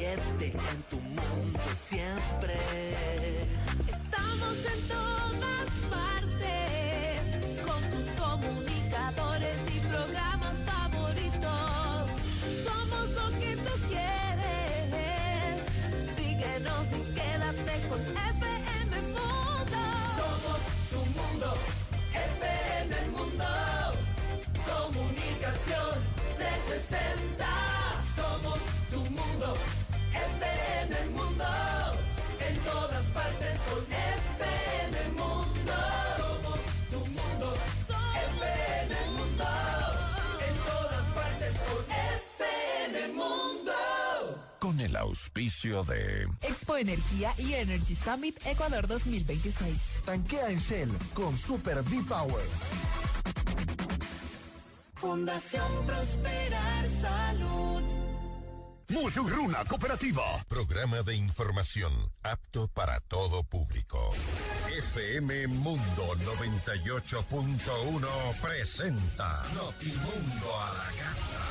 7 en tu mundo siempre. Estamos en todas partes, con tus comunicadores y programas favoritos. Somos lo que tú quieres. Síguenos y quédate con FM Mundo. Somos tu mundo, FM Mundo. Comunicación 360. Somos tu mundo, FM Mundo. En todas partes con FM Mundo. Somos tu mundo, FM Mundo. En todas partes con FM Mundo. Con el auspicio de Expo Energía y Energy Summit Ecuador 2026. Tanquea en Shell con Super V-Power. Fundación Prosperar Salud. Musurruna Cooperativa. Programa de información apto para todo público. FM Mundo 98.1 presenta Notimundo a la carta.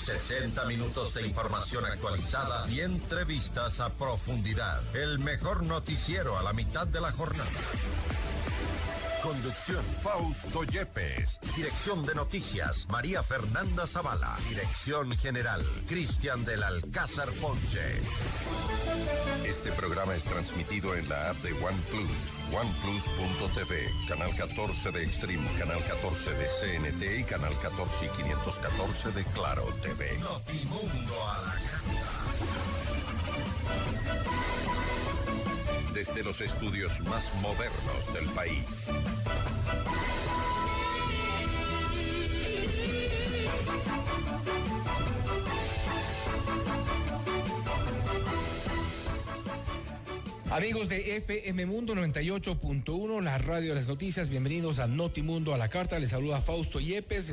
60 minutos de información actualizada y entrevistas a profundidad. El mejor noticiero a la mitad de la jornada. Conducción, Fausto Yepes. Dirección de noticias, María Fernanda Zavala. Dirección general, Cristian del Alcázar Ponce. Este programa es transmitido en la app de OnePlus, OnePlus.tv, Canal 14 de Extreme, Canal 14 de CNT y Canal 14 y 514 de Claro TV. Notimundo a la carta. Desde los estudios más modernos del país. Amigos de FM Mundo 98.1, la radio de las noticias, bienvenidos a Notimundo a la carta. Les saluda Fausto Yepes.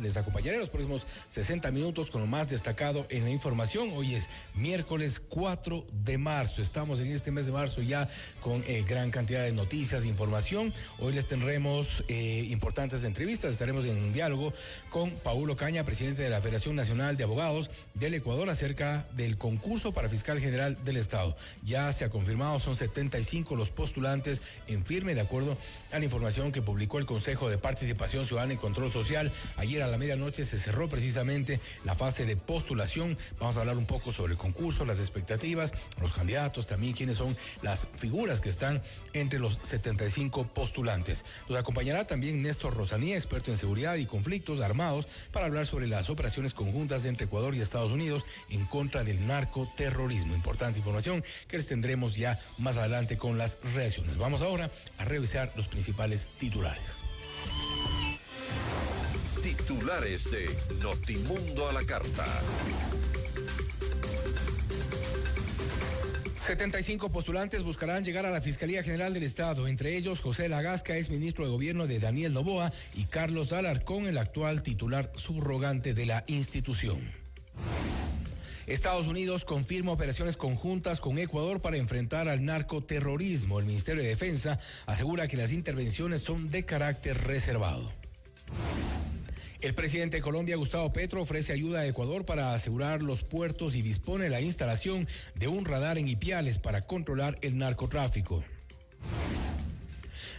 Les acompañaré los próximos 60 minutos con lo más destacado en la información. Hoy es miércoles 4 de marzo. Estamos en este mes de marzo ya con gran cantidad de noticias e información. Hoy les tendremos importantes entrevistas. Estaremos en un diálogo con Paulo Caña, presidente de la Federación Nacional de Abogados del Ecuador, acerca del concurso para fiscal general del Estado. Ya se ha confirmado, son 75 los postulantes en firme, de acuerdo a la información que publicó el Consejo de Participación Ciudadana y Control Social. Ayer a la medianoche se cerró precisamente la fase de postulación. Vamos a hablar un poco sobre el concurso, las expectativas, los candidatos, también quiénes son las figuras que están entre los 75 postulantes. Nos acompañará también Néstor Rosanía, experto en seguridad y conflictos armados, para hablar sobre las operaciones conjuntas entre Ecuador y Estados Unidos en contra del narcoterrorismo. Importante información que les tendremos ya más adelante con las reacciones. Vamos ahora a revisar los principales titulares. Titulares de Notimundo a la carta. 75 postulantes buscarán llegar a la Fiscalía General del Estado, entre ellos José Lagasca, ex ministro de Gobierno de Daniel Noboa, y Carlos Alarcón, el actual titular subrogante de la institución. Estados Unidos confirma operaciones conjuntas con Ecuador para enfrentar al narcoterrorismo. El Ministerio de Defensa asegura que las intervenciones son de carácter reservado. El presidente de Colombia, Gustavo Petro, ofrece ayuda a Ecuador para asegurar los puertos y dispone la instalación de un radar en Ipiales para controlar el narcotráfico.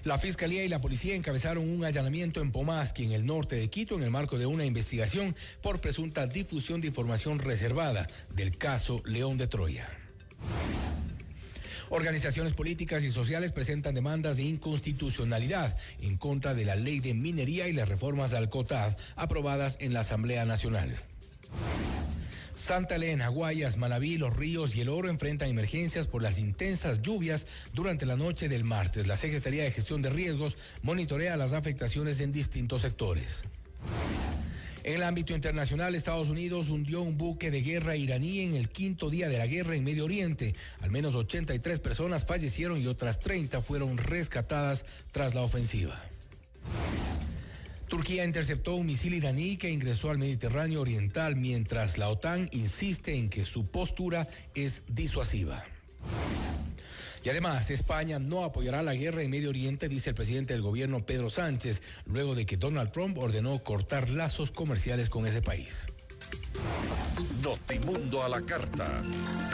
La Fiscalía y la Policía encabezaron un allanamiento en Pomasqui, en el norte de Quito, en el marco de una investigación por presunta difusión de información reservada del caso León de Troya. Organizaciones políticas y sociales presentan demandas de inconstitucionalidad en contra de la ley de minería y las reformas al COTAD aprobadas en la Asamblea Nacional. Santa Elena, Guayas, Manabí, Los Ríos y El Oro enfrentan emergencias por las intensas lluvias durante la noche del martes. La Secretaría de Gestión de Riesgos monitorea las afectaciones en distintos sectores. En el ámbito internacional, Estados Unidos hundió un buque de guerra iraní en el quinto día de la guerra en Medio Oriente. Al menos 83 personas fallecieron y otras 30 fueron rescatadas tras la ofensiva. Turquía interceptó un misil iraní que ingresó al Mediterráneo Oriental, mientras la OTAN insiste en que su postura es disuasiva. Y además, España no apoyará la guerra en Medio Oriente, dice el presidente del gobierno Pedro Sánchez, luego de que Donald Trump ordenó cortar lazos comerciales con ese país. Notimundo a la carta.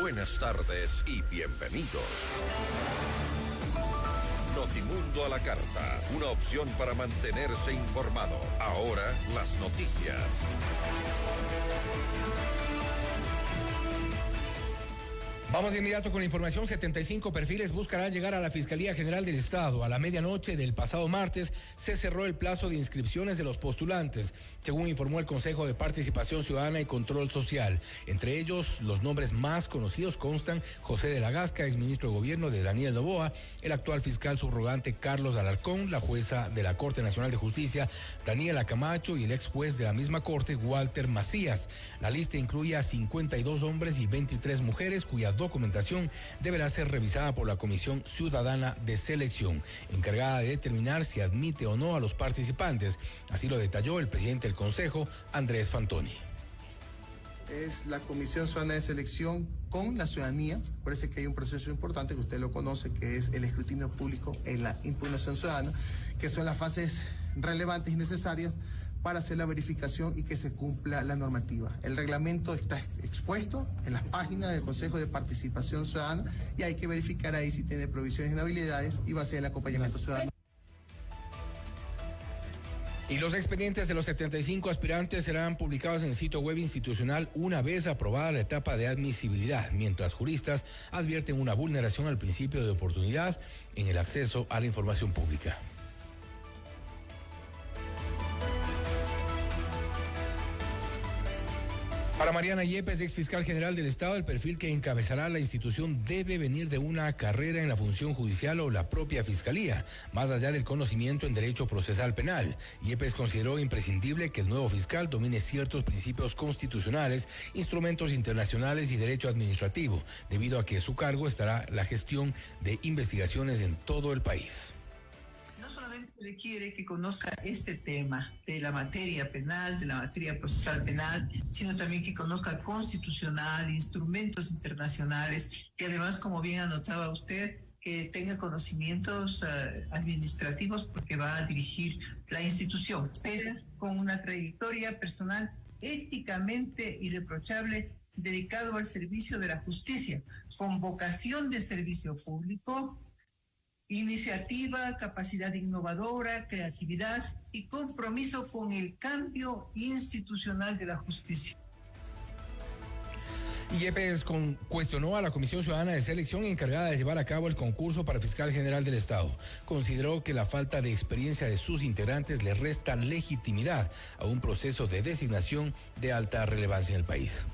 Buenas tardes y bienvenidos. Notimundo a la carta, una opción para mantenerse informado. Ahora las noticias. Vamos de inmediato con la información. 75 perfiles buscarán llegar a la Fiscalía General del Estado. A la medianoche del pasado martes se cerró el plazo de inscripciones de los postulantes, según informó el Consejo de Participación Ciudadana y Control Social. Entre ellos, los nombres más conocidos constan José de la Gasca, exministro de Gobierno de Daniel Noboa, el actual fiscal subrogante Carlos Alarcón, la jueza de la Corte Nacional de Justicia Daniela Camacho y el ex juez de la misma Corte Walter Macías. La lista incluye a 52 hombres y 23 mujeres cuya documentación deberá ser revisada por la Comisión Ciudadana de Selección, encargada de determinar si admite o no a los participantes. Así lo detalló el presidente del Consejo, Andrés Fantoni. Es la Comisión Ciudadana de Selección con la ciudadanía. Parece que hay un proceso importante que usted lo conoce, que es el escrutinio público en la impugnación ciudadana, que son las fases relevantes y necesarias para hacer la verificación y que se cumpla la normativa. El reglamento está expuesto en las páginas del Consejo de Participación Ciudadana y hay que verificar ahí si tiene provisiones de inhabilidades y va a ser el acompañamiento ciudadano. Y los expedientes de los 75 aspirantes serán publicados en el sitio web institucional una vez aprobada la etapa de admisibilidad, mientras juristas advierten una vulneración al principio de oportunidad en el acceso a la información pública. Para Mariana Yepes, ex fiscal general del Estado, el perfil que encabezará la institución debe venir de una carrera en la función judicial o la propia fiscalía, más allá del conocimiento en derecho procesal penal. Yepes consideró imprescindible que el nuevo fiscal domine ciertos principios constitucionales, instrumentos internacionales y derecho administrativo, debido a que a su cargo estará la gestión de investigaciones en todo el país. No solamente requiere que conozca este tema de la materia penal, de la materia procesal penal, sino también que conozca constitucional, instrumentos internacionales, que además, como bien anotaba usted, que tenga conocimientos administrativos porque va a dirigir la institución, pero con una trayectoria personal éticamente irreprochable, dedicado al servicio de la justicia, con vocación de servicio público, iniciativa, capacidad innovadora, creatividad y compromiso con el cambio institucional de la justicia. Yepes cuestionó a la Comisión Ciudadana de Selección encargada de llevar a cabo el concurso para fiscal general del Estado. Consideró que la falta de experiencia de sus integrantes le resta legitimidad a un proceso de designación de alta relevancia en el país.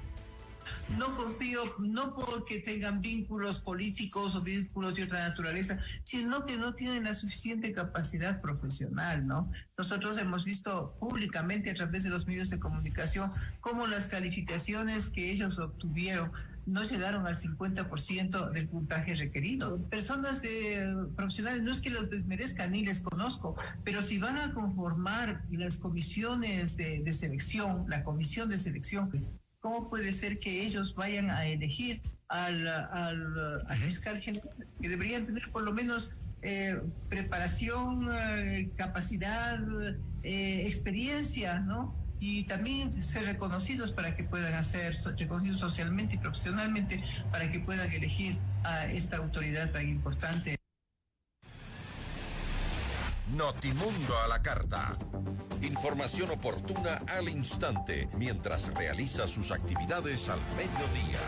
No confío, no porque tengan vínculos políticos o vínculos de otra naturaleza, sino que no tienen la suficiente capacidad profesional, ¿no? Nosotros hemos visto públicamente a través de los medios de comunicación cómo las calificaciones que ellos obtuvieron no llegaron al 50% del puntaje requerido. Personas profesionales, no es que los desmerezcan ni les conozco, pero si van a conformar las comisiones de selección, la comisión de selección, ¿cómo puede ser que ellos vayan a elegir al fiscal general? Que deberían tener por lo menos preparación, capacidad, experiencia, ¿no? Y también ser reconocidos para que puedan ser reconocidos socialmente y profesionalmente para que puedan elegir a esta autoridad tan importante. Notimundo a la carta. Información oportuna al instante mientras realiza sus actividades al mediodía.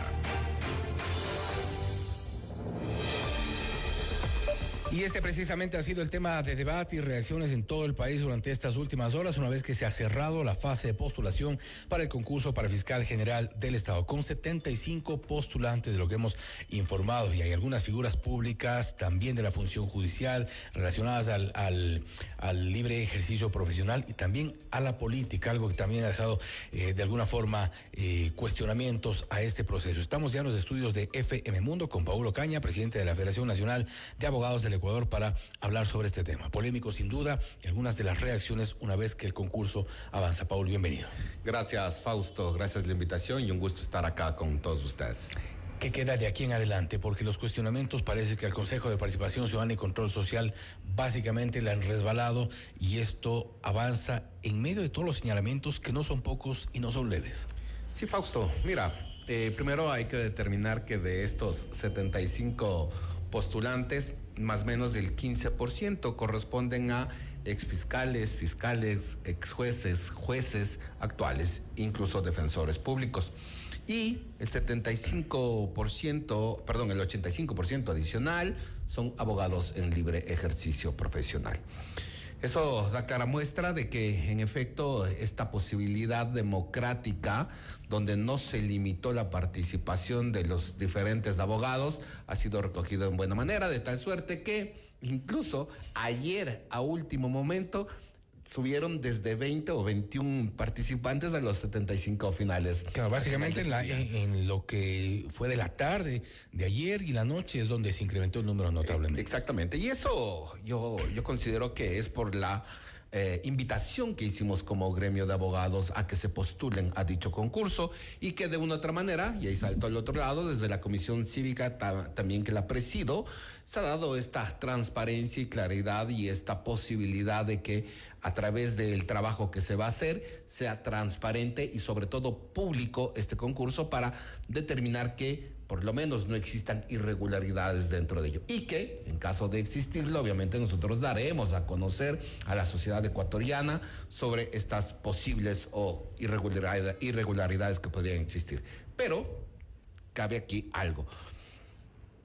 Y este precisamente ha sido el tema de debate y reacciones en todo el país durante estas últimas horas, una vez que se ha cerrado la fase de postulación para el concurso para fiscal general del Estado, con 75 postulantes de lo que hemos informado, y hay algunas figuras públicas también de la función judicial relacionadas al libre ejercicio profesional y también a la política, algo que también ha dejado de alguna forma cuestionamientos a este proceso. Estamos ya en los estudios de FM Mundo con Paulo Caña, presidente de la Federación Nacional de Abogados del Ecuador, para hablar sobre este tema. Polémico sin duda, y algunas de las reacciones una vez que el concurso avanza. Paul, bienvenido. Gracias, Fausto. Gracias por la invitación y un gusto estar acá con todos ustedes. ¿Qué queda de aquí en adelante? Porque los cuestionamientos parece que al Consejo de Participación Ciudadana y Control Social básicamente le han resbalado, y esto avanza en medio de todos los señalamientos que no son pocos y no son leves. Sí, Fausto, mira, primero hay que determinar que de estos 75 postulantes, más o menos del 15% corresponden a exfiscales, fiscales, exjueces, jueces actuales, incluso defensores públicos. Y el 85% adicional son abogados en libre ejercicio profesional. Eso da clara muestra de que, en efecto, esta posibilidad democrática, donde no se limitó la participación de los diferentes abogados, ha sido recogido en buena manera, de tal suerte que incluso ayer, a último momento, subieron desde 20 o 21 participantes a los 75 finales. Claro, básicamente en lo que fue de la tarde de ayer y la noche es donde se incrementó el número notablemente. Exactamente, y eso yo considero que es por la invitación que hicimos como gremio de abogados a que se postulen a dicho concurso, y que de una u otra manera, y ahí salto al otro lado, desde la Comisión Cívica también que la presido, se ha dado esta transparencia y claridad y esta posibilidad de que a través del trabajo que se va a hacer sea transparente y sobre todo público este concurso, para determinar que por lo menos no existan irregularidades dentro de ello, y que en caso de existirlo, obviamente nosotros daremos a conocer a la sociedad ecuatoriana sobre estas posibles o irregularidades que podrían existir. Pero cabe aquí algo.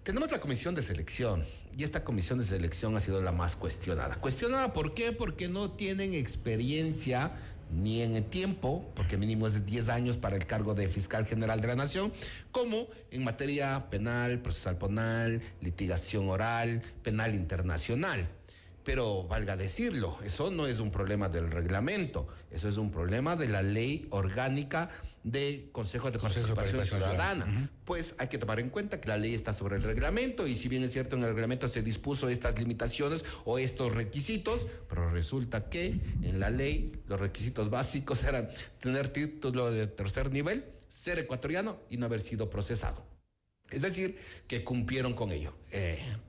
Tenemos la comisión de selección, y esta comisión de selección ha sido la más cuestionada. ¿Cuestionada por qué? Porque no tienen experiencia ni en el tiempo, porque mínimo es de 10 años para el cargo de fiscal general de la Nación, como en materia penal, procesal penal, litigación oral, penal internacional. Pero valga decirlo, eso no es un problema del reglamento, eso es un problema de la ley orgánica de Consejo de Participación Ciudadana. Pues hay que tomar en cuenta que la ley está sobre el reglamento, y si bien es cierto, en el reglamento se dispuso estas limitaciones o estos requisitos, pero resulta que en la ley los requisitos básicos eran tener título de tercer nivel, ser ecuatoriano y no haber sido procesado. Es decir, que cumplieron con ello.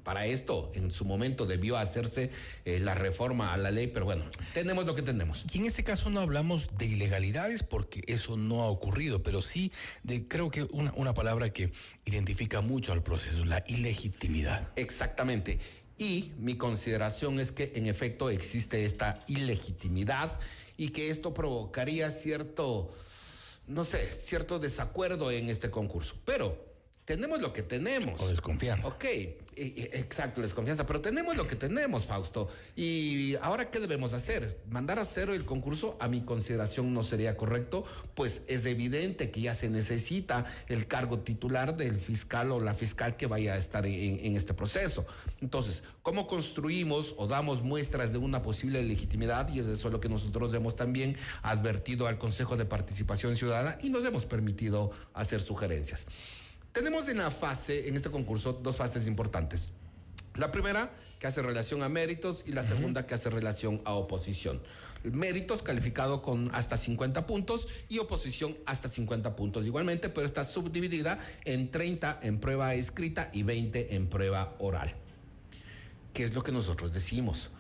Para esto, en su momento debió hacerse la reforma a la ley, pero bueno, tenemos lo que tenemos. Y en este caso no hablamos de ilegalidades, porque eso no ha ocurrido, pero sí de, creo que una palabra que identifica mucho al proceso, la ilegitimidad. Exactamente. Y mi consideración es que en efecto existe esta ilegitimidad, y que esto provocaría cierto desacuerdo en este concurso. Pero tenemos lo que tenemos. O desconfianza. Ok, exacto, desconfianza, pero tenemos lo que tenemos, Fausto. Y ahora, ¿qué debemos hacer? ¿Mandar a cero el concurso? A mi consideración no sería correcto, pues es evidente que ya se necesita el cargo titular del fiscal o la fiscal que vaya a estar en este proceso. Entonces, ¿cómo construimos o damos muestras de una posible legitimidad? Y es eso lo que nosotros hemos también advertido al Consejo de Participación Ciudadana, y nos hemos permitido hacer sugerencias. Tenemos en este concurso, dos fases importantes. La primera, que hace relación a méritos, y la segunda, que hace relación a oposición. Méritos calificado con hasta 50 puntos y oposición hasta 50 puntos igualmente, pero está subdividida en 30 en prueba escrita y 20 en prueba oral. ¿Qué es lo que nosotros decimos?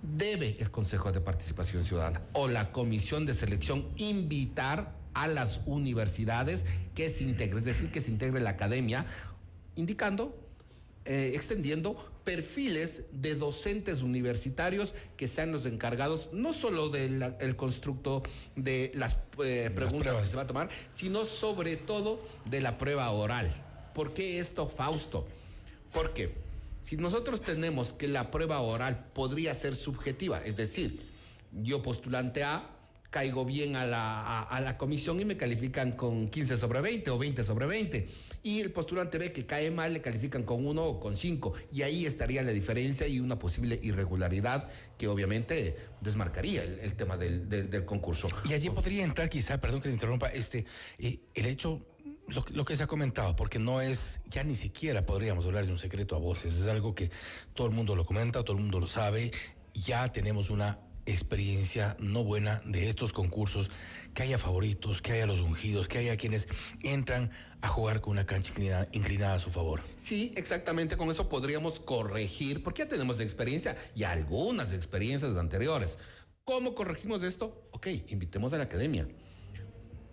Debe el Consejo de Participación Ciudadana o la Comisión de Selección invitar a las universidades que se integre, es decir, que se integre la academia, extendiendo perfiles de docentes universitarios que sean los encargados no solo del constructo de las preguntas que se va a tomar, sino sobre todo de la prueba oral. ¿Por qué esto, Fausto? Porque si nosotros tenemos que la prueba oral podría ser subjetiva, es decir, yo, postulante A, caigo bien a la comisión y me califican con 15 sobre 20 o 20 sobre 20. Y el postulante B, que cae mal, le califican con 1 o con 5. Y ahí estaría la diferencia y una posible irregularidad que obviamente desmarcaría el tema del concurso. Y allí podría entrar quizá, perdón que le interrumpa, el hecho, lo que se ha comentado, porque no es, ya ni siquiera podríamos hablar de un secreto a voces, es algo que todo el mundo lo comenta, todo el mundo lo sabe, ya tenemos una experiencia no buena de estos concursos, que haya favoritos, que haya los ungidos, que haya quienes entran a jugar con una cancha inclinada a su favor. Sí, exactamente, con eso podríamos corregir, porque ya tenemos experiencia y algunas experiencias anteriores. ¿Cómo corregimos esto? Ok, invitemos a la academia.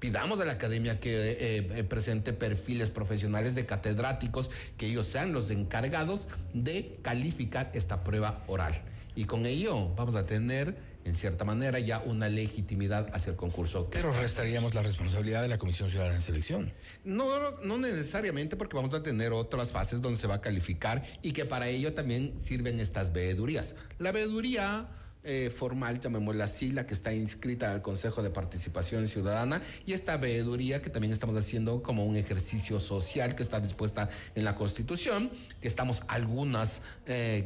Pidamos a la academia que presente perfiles profesionales de catedráticos, que ellos sean los encargados de calificar esta prueba oral. Y con ello vamos a tener, en cierta manera, ya una legitimidad hacia el concurso. Pero restaríamos la responsabilidad de la Comisión Ciudadana de Selección. No necesariamente, porque vamos a tener otras fases donde se va a calificar y que para ello también sirven estas veedurías. La veeduría formal, llamémosla así, la que está inscrita al Consejo de Participación Ciudadana, y esta veeduría que también estamos haciendo como un ejercicio social que está dispuesta en la Constitución, que estamos algunos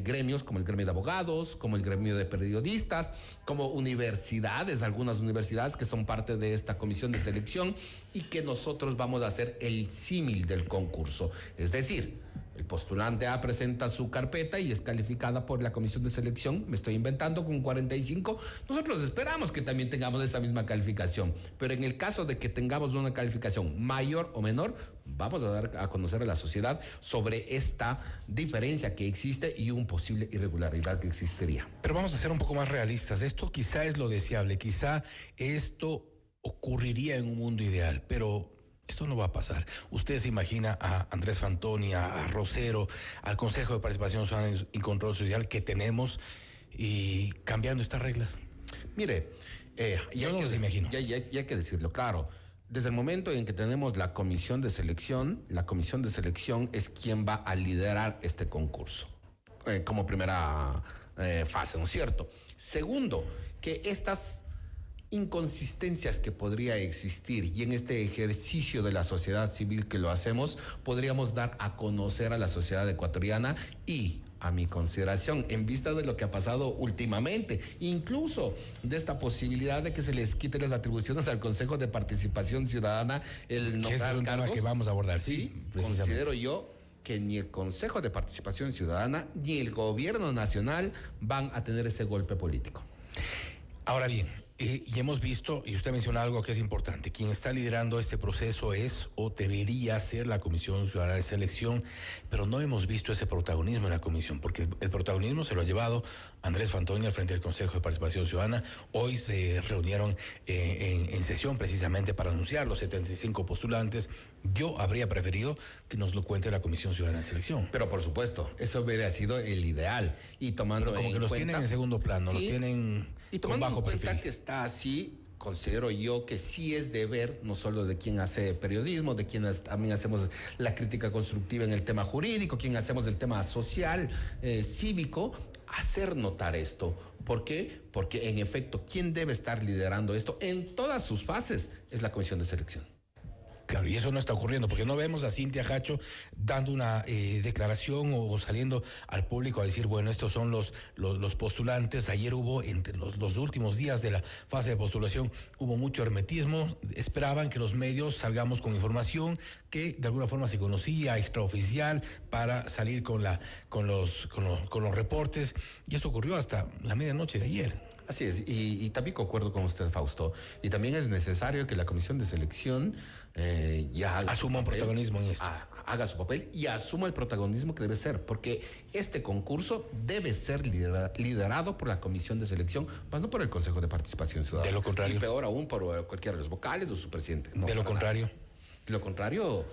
gremios, como el gremio de abogados, como el gremio de periodistas, como universidades, algunas universidades que son parte de esta comisión de selección, y que nosotros vamos a hacer el símil del concurso. Es decir, el postulante A presenta su carpeta y es calificada por la comisión de selección, me estoy inventando, con 45. Nosotros esperamos que también tengamos esa misma calificación, pero en el caso de que tengamos una calificación mayor o menor, vamos a dar a conocer a la sociedad sobre esta diferencia que existe y una posible irregularidad que existiría. Pero vamos a ser un poco más realistas. Esto quizá es lo deseable, quizá esto ocurriría en un mundo ideal, pero esto no va a pasar. Usted se imagina a Andrés Fantoni, a Rosero, al Consejo de Participación Ciudadana y Control Social que tenemos, y cambiando estas reglas. Mire, yo no los imagino. Ya hay que decirlo, claro. Desde el momento en que tenemos la comisión de selección es quien va a liderar este concurso como primera fase, ¿no es cierto? Segundo, que estas inconsistencias que podría existir, y en este ejercicio de la sociedad civil que lo hacemos, podríamos dar a conocer a la sociedad ecuatoriana y, a mi consideración, en vista de lo que ha pasado últimamente, incluso de esta posibilidad de que se les quite las atribuciones al Consejo de Participación Ciudadana, el nombrar es un cargos, tema que vamos a abordar, sí, precisamente. Considero yo que ni el Consejo de Participación Ciudadana ni el gobierno nacional van a tener ese golpe político. Ahora bien, y hemos visto, y usted menciona algo que es importante, quien está liderando este proceso es o debería ser la Comisión Ciudadana de Selección, pero no hemos visto ese protagonismo en la comisión, porque el protagonismo se lo ha llevado Andrés Fantoni al frente del Consejo de Participación Ciudadana. Hoy se reunieron en sesión precisamente para anunciar los 75 postulantes. Yo habría preferido que nos lo cuente la Comisión Ciudadana de Selección. Pero por supuesto, eso hubiera sido el ideal. Y tomando como que los tienen en segundo plano, sí, los tienen y tomando con bajo en cuenta perfil. Que está así, considero yo que sí es deber, no solo de quien hace periodismo, de quienes también hacemos la crítica constructiva en el tema jurídico, quien hacemos el tema social, cívico, hacer notar esto. ¿Por qué? Porque en efecto, quien debe estar liderando esto en todas sus fases es la comisión de selección. Claro, y eso no está ocurriendo, porque no vemos a Cintia Hacho dando una declaración o saliendo al público a decir, bueno, estos son los postulantes. Ayer hubo, entre los últimos días de la fase de postulación, hubo mucho hermetismo. Esperaban que los medios salgamos con información que de alguna forma se conocía, extraoficial, para salir con los reportes. Y eso ocurrió hasta la medianoche de ayer. Así es, y también concuerdo con usted, Fausto. Y también es necesario que la comisión de selección ya asuma un protagonismo en esto. Haga su papel y asuma el protagonismo que debe ser, porque este concurso debe ser liderado por la comisión de selección, más no por el Consejo de Participación Ciudadana. De lo contrario. Y peor aún por cualquiera de los vocales o su presidente. No, de lo contrario. De lo contrario,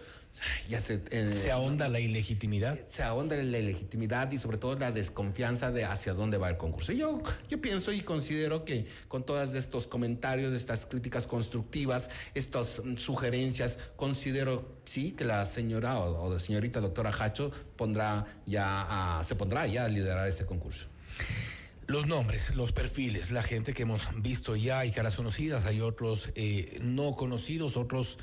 ya se ahonda la ilegitimidad. Se ahonda la ilegitimidad y sobre todo la desconfianza de hacia dónde va el concurso. Yo pienso y considero que con todos estos comentarios, estas críticas constructivas, estas sugerencias, considero sí que la señora o la señorita doctora Hacho se pondrá ya a liderar este concurso. Los nombres, los perfiles, la gente que hemos visto ya, hay caras conocidas, hay otros no conocidos, otros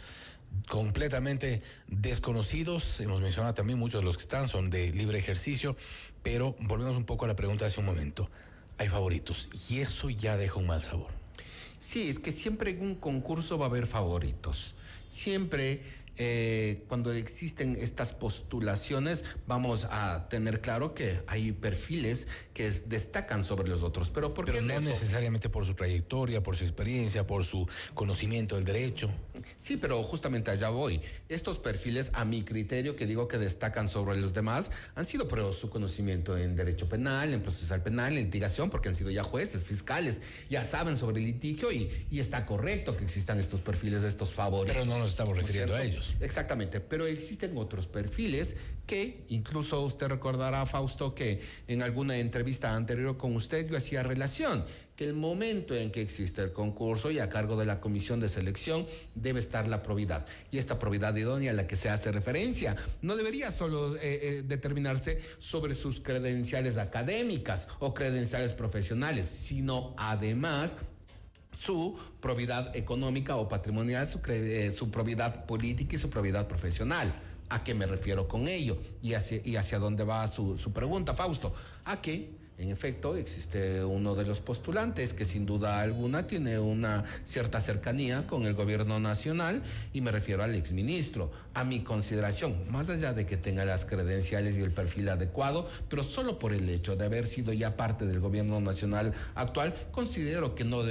completamente desconocidos. Hemos mencionado también muchos de los que están son de libre ejercicio, pero volvemos un poco a la pregunta de hace un momento. Hay favoritos y eso ya deja un mal sabor. Sí, es que siempre en un concurso va a haber favoritos. Siempre cuando existen estas postulaciones, vamos a tener claro que hay perfiles que destacan sobre los otros. Pero ¿por qué Pero no es eso? necesariamente por su trayectoria, por su experiencia, por su conocimiento del derecho. Sí, pero justamente allá voy. Estos perfiles, a mi criterio, que digo que destacan sobre los demás, han sido por su conocimiento en derecho penal, en procesal penal, en litigación, porque han sido ya jueces, fiscales, ya saben sobre el litigio y está correcto que existan estos perfiles de estos favoritos. Pero no nos estamos refiriendo a ¿cierto? ellos. Exactamente, pero existen otros perfiles que incluso usted recordará, Fausto, que en alguna entrevista anterior con usted yo hacía relación, que el momento en que existe el concurso y a cargo de la comisión de selección debe estar la probidad. Y esta probidad idónea a la que se hace referencia no debería solo determinarse sobre sus credenciales académicas o credenciales profesionales, sino además su probidad económica o patrimonial, su probidad política y su probidad profesional. ¿A qué me refiero con ello? Y hacia dónde va su pregunta, Fausto. A que, en efecto, existe uno de los postulantes que sin duda alguna tiene una cierta cercanía con el gobierno nacional, y me refiero al exministro. A mi consideración, más allá de que tenga las credenciales y el perfil adecuado, pero solo por el hecho de haber sido ya parte del gobierno nacional actual, considero que no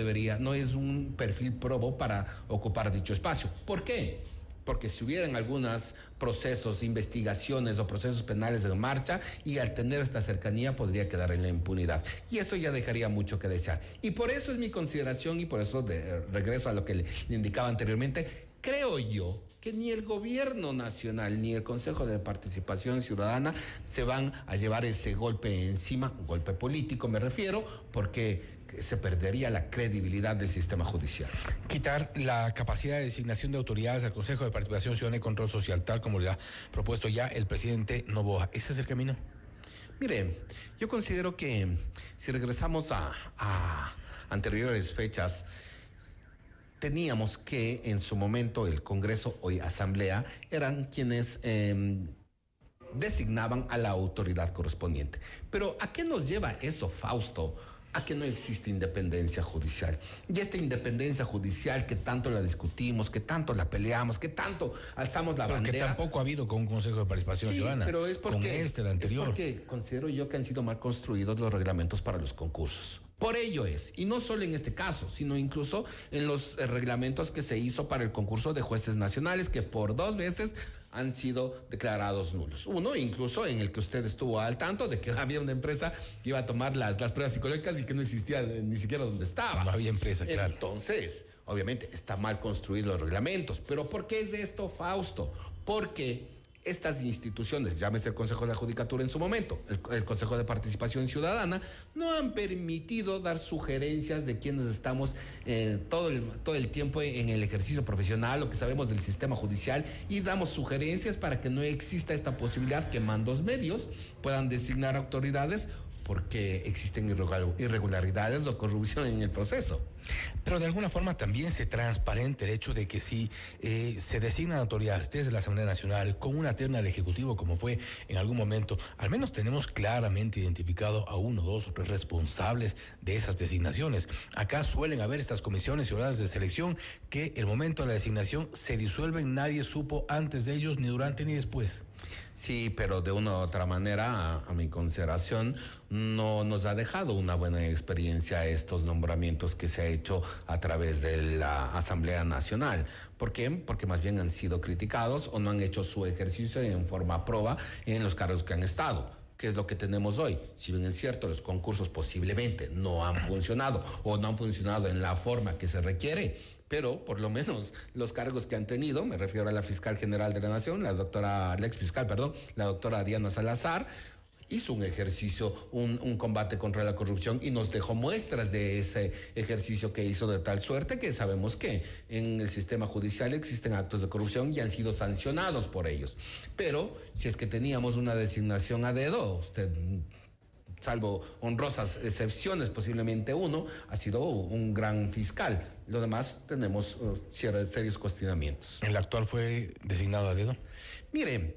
es un perfil probo para ocupar dicho espacio. ¿Por qué? Porque si hubieran algunos procesos, investigaciones o procesos penales en marcha, y al tener esta cercanía podría quedar en la impunidad. Y eso ya dejaría mucho que desear. Y por eso es mi consideración, y por eso regreso a lo que le indicaba anteriormente, creo yo que ni el gobierno nacional ni el Consejo de Participación Ciudadana se van a llevar ese golpe encima, golpe político me refiero, porque se perdería la credibilidad del sistema judicial. Quitar la capacidad de designación de autoridades al Consejo de Participación Ciudadana y Control Social, tal como le ha propuesto ya el presidente Noboa. ¿Ese es el camino? Mire, yo considero que si regresamos a anteriores fechas, teníamos que en su momento el Congreso, hoy Asamblea, eran quienes designaban a la autoridad correspondiente. Pero ¿a qué nos lleva eso, Fausto? A que no existe independencia judicial. Y esta independencia judicial que tanto la discutimos, que tanto la peleamos, que tanto alzamos la bandera. Porque tampoco ha habido con un Consejo de Participación Ciudadana. Pero es porque, con el anterior. Es porque considero yo que han sido mal construidos los reglamentos para los concursos. Por ello es, y no solo en este caso, sino incluso en los reglamentos que se hizo para el concurso de jueces nacionales, que por 2 veces han sido declarados nulos. Uno, incluso en el que usted estuvo al tanto de que había una empresa que iba a tomar las pruebas psicológicas y que no existía ni siquiera donde estaba. No había empresa, claro. Entonces, obviamente, está mal construidos los reglamentos. ¿Pero por qué es esto, Fausto? Porque estas instituciones, llámese el Consejo de la Judicatura en su momento, el Consejo de Participación Ciudadana, no han permitido dar sugerencias de quienes estamos todo el tiempo en el ejercicio profesional, lo que sabemos del sistema judicial, y damos sugerencias para que no exista esta posibilidad que mandos medios puedan designar autoridades porque existen irregularidades o corrupción en el proceso. Pero de alguna forma también se transparente el hecho de que si se designan autoridades desde la Asamblea Nacional con una terna del Ejecutivo, como fue en algún momento, al menos tenemos claramente identificado a 1, 2 o 3 responsables de esas designaciones. Acá suelen haber estas comisiones ciudadanas de selección que el momento de la designación se disuelven, nadie supo antes de ellos, ni durante ni después. Sí, pero de una u otra manera, a mi consideración, no nos ha dejado una buena experiencia estos nombramientos que se ha hecho a través de la Asamblea Nacional. ¿Por qué? Porque más bien han sido criticados o no han hecho su ejercicio en forma proba en los cargos que han estado. ¿Qué es lo que tenemos hoy? Si bien es cierto, los concursos posiblemente no han funcionado o no han funcionado en la forma que se requiere, pero por lo menos los cargos que han tenido, me refiero a la fiscal general de la Nación, la ex fiscal, la doctora Diana Salazar, hizo un ejercicio, un combate contra la corrupción y nos dejó muestras de ese ejercicio que hizo, de tal suerte que sabemos que en el sistema judicial existen actos de corrupción y han sido sancionados por ellos. Pero si es que teníamos una designación a dedo, usted, salvo honrosas excepciones, posiblemente uno, ha sido un gran fiscal. Lo demás tenemos serios cuestionamientos. ¿El actual fue designado a dedo? Mire,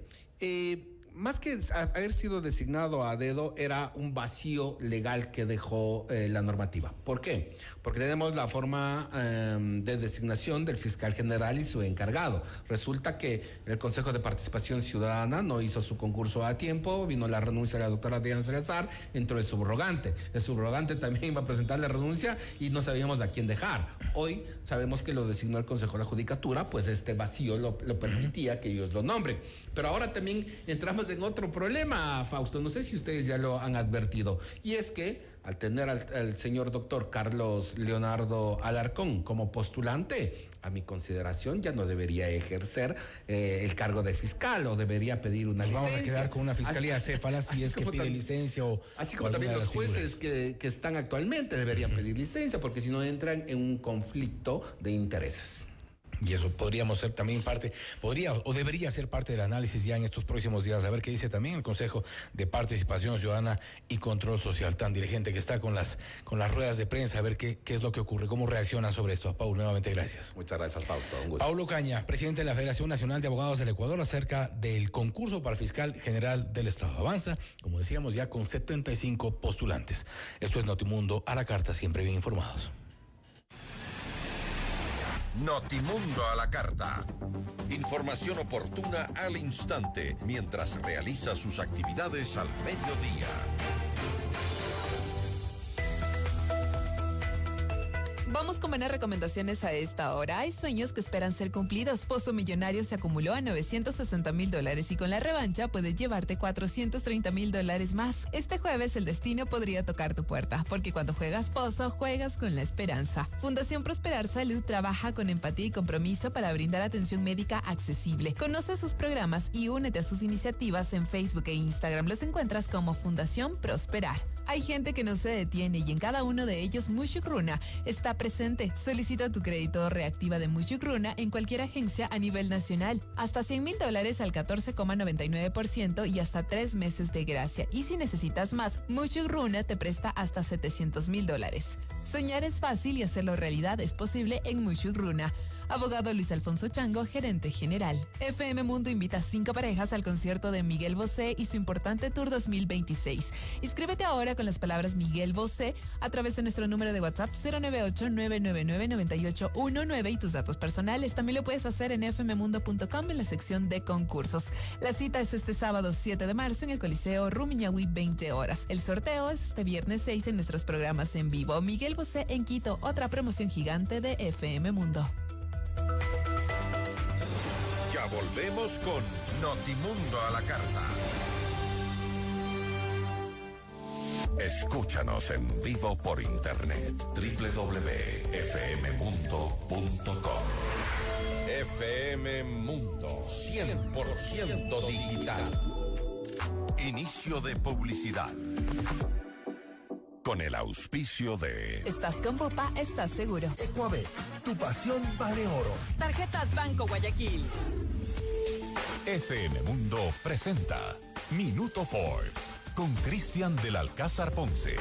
más que haber sido designado a dedo, era un vacío legal que dejó la normativa. ¿Por qué? Porque tenemos la forma de designación del fiscal general y su encargado. Resulta que el Consejo de Participación Ciudadana no hizo su concurso a tiempo, vino la renuncia de la doctora Diana Salazar, entró el subrogante. El subrogante también iba a presentar la renuncia y no sabíamos a quién dejar. Hoy sabemos que lo designó el Consejo de la Judicatura, pues este vacío lo permitía que ellos lo nombren. Pero ahora también entramos en otro problema, Fausto, no sé si ustedes ya lo han advertido, y es que al tener al señor doctor Carlos Leonardo Alarcón como postulante, a mi consideración ya no debería ejercer el cargo de fiscal o debería pedir una licencia. Vamos a quedar con una fiscalía acéfala si es que pide licencia o... Así como también los jueces que están actualmente deberían pedir licencia porque si no entran en un conflicto de intereses. Y eso podríamos ser también parte, podría o debería ser parte del análisis ya en estos próximos días, a ver qué dice también el Consejo de Participación Ciudadana y Control Social, tan diligente que está con las ruedas de prensa, a ver qué es lo que ocurre, cómo reacciona sobre esto. Paul, nuevamente gracias. Muchas gracias, Fausto. Un gusto. Paulo Caña, presidente de la Federación Nacional de Abogados del Ecuador, acerca del concurso para fiscal general del Estado. Avanza, como decíamos, ya con 75 postulantes. Esto es Notimundo a la carta, siempre bien informados. Notimundo a la carta. Información oportuna al instante mientras realiza sus actividades al mediodía. Vamos con buenas recomendaciones a esta hora. Hay sueños que esperan ser cumplidos. Pozo Millonario se acumuló a $960,000 y con la revancha puedes llevarte $430,000 más. Este jueves el destino podría tocar tu puerta, porque cuando juegas Pozo, juegas con la esperanza. Fundación Prosperar Salud trabaja con empatía y compromiso para brindar atención médica accesible. Conoce sus programas y únete a sus iniciativas en Facebook e Instagram. Los encuentras como Fundación Prosperar. Hay gente que no se detiene y en cada uno de ellos Mushuk Runa está presente. Solicita tu crédito reactiva de Mushuk Runa en cualquier agencia a nivel nacional. Hasta $100,000 al 14,99% y hasta 3 meses de gracia. Y si necesitas más, Mushuk Runa te presta hasta $700,000. Soñar es fácil y hacerlo realidad es posible en Mushuk Runa. Abogado Luis Alfonso Chango, gerente general. FM Mundo invita a 5 parejas al concierto de Miguel Bosé y su importante Tour 2026. Inscríbete ahora con las palabras Miguel Bosé a través de nuestro número de WhatsApp 098-999-9819 y tus datos personales. También lo puedes hacer en fmmundo.com en la sección de concursos. La cita es este sábado 7 de marzo en el Coliseo Rumiñahui, 20 horas. El sorteo es este viernes 6 en nuestros programas en vivo. Miguel Bosé en Quito, otra promoción gigante de FM Mundo. Ya volvemos con Notimundo a la carta. Escúchanos en vivo por internet www.fmmundo.com. FM Mundo 100% digital. Inicio de publicidad. Con el auspicio de... Estás con Pupa, estás seguro. Ecuabet, tu pasión vale oro. Tarjetas Banco Guayaquil. FM Mundo presenta Minuto Forbes con Cristian del Alcázar Ponce.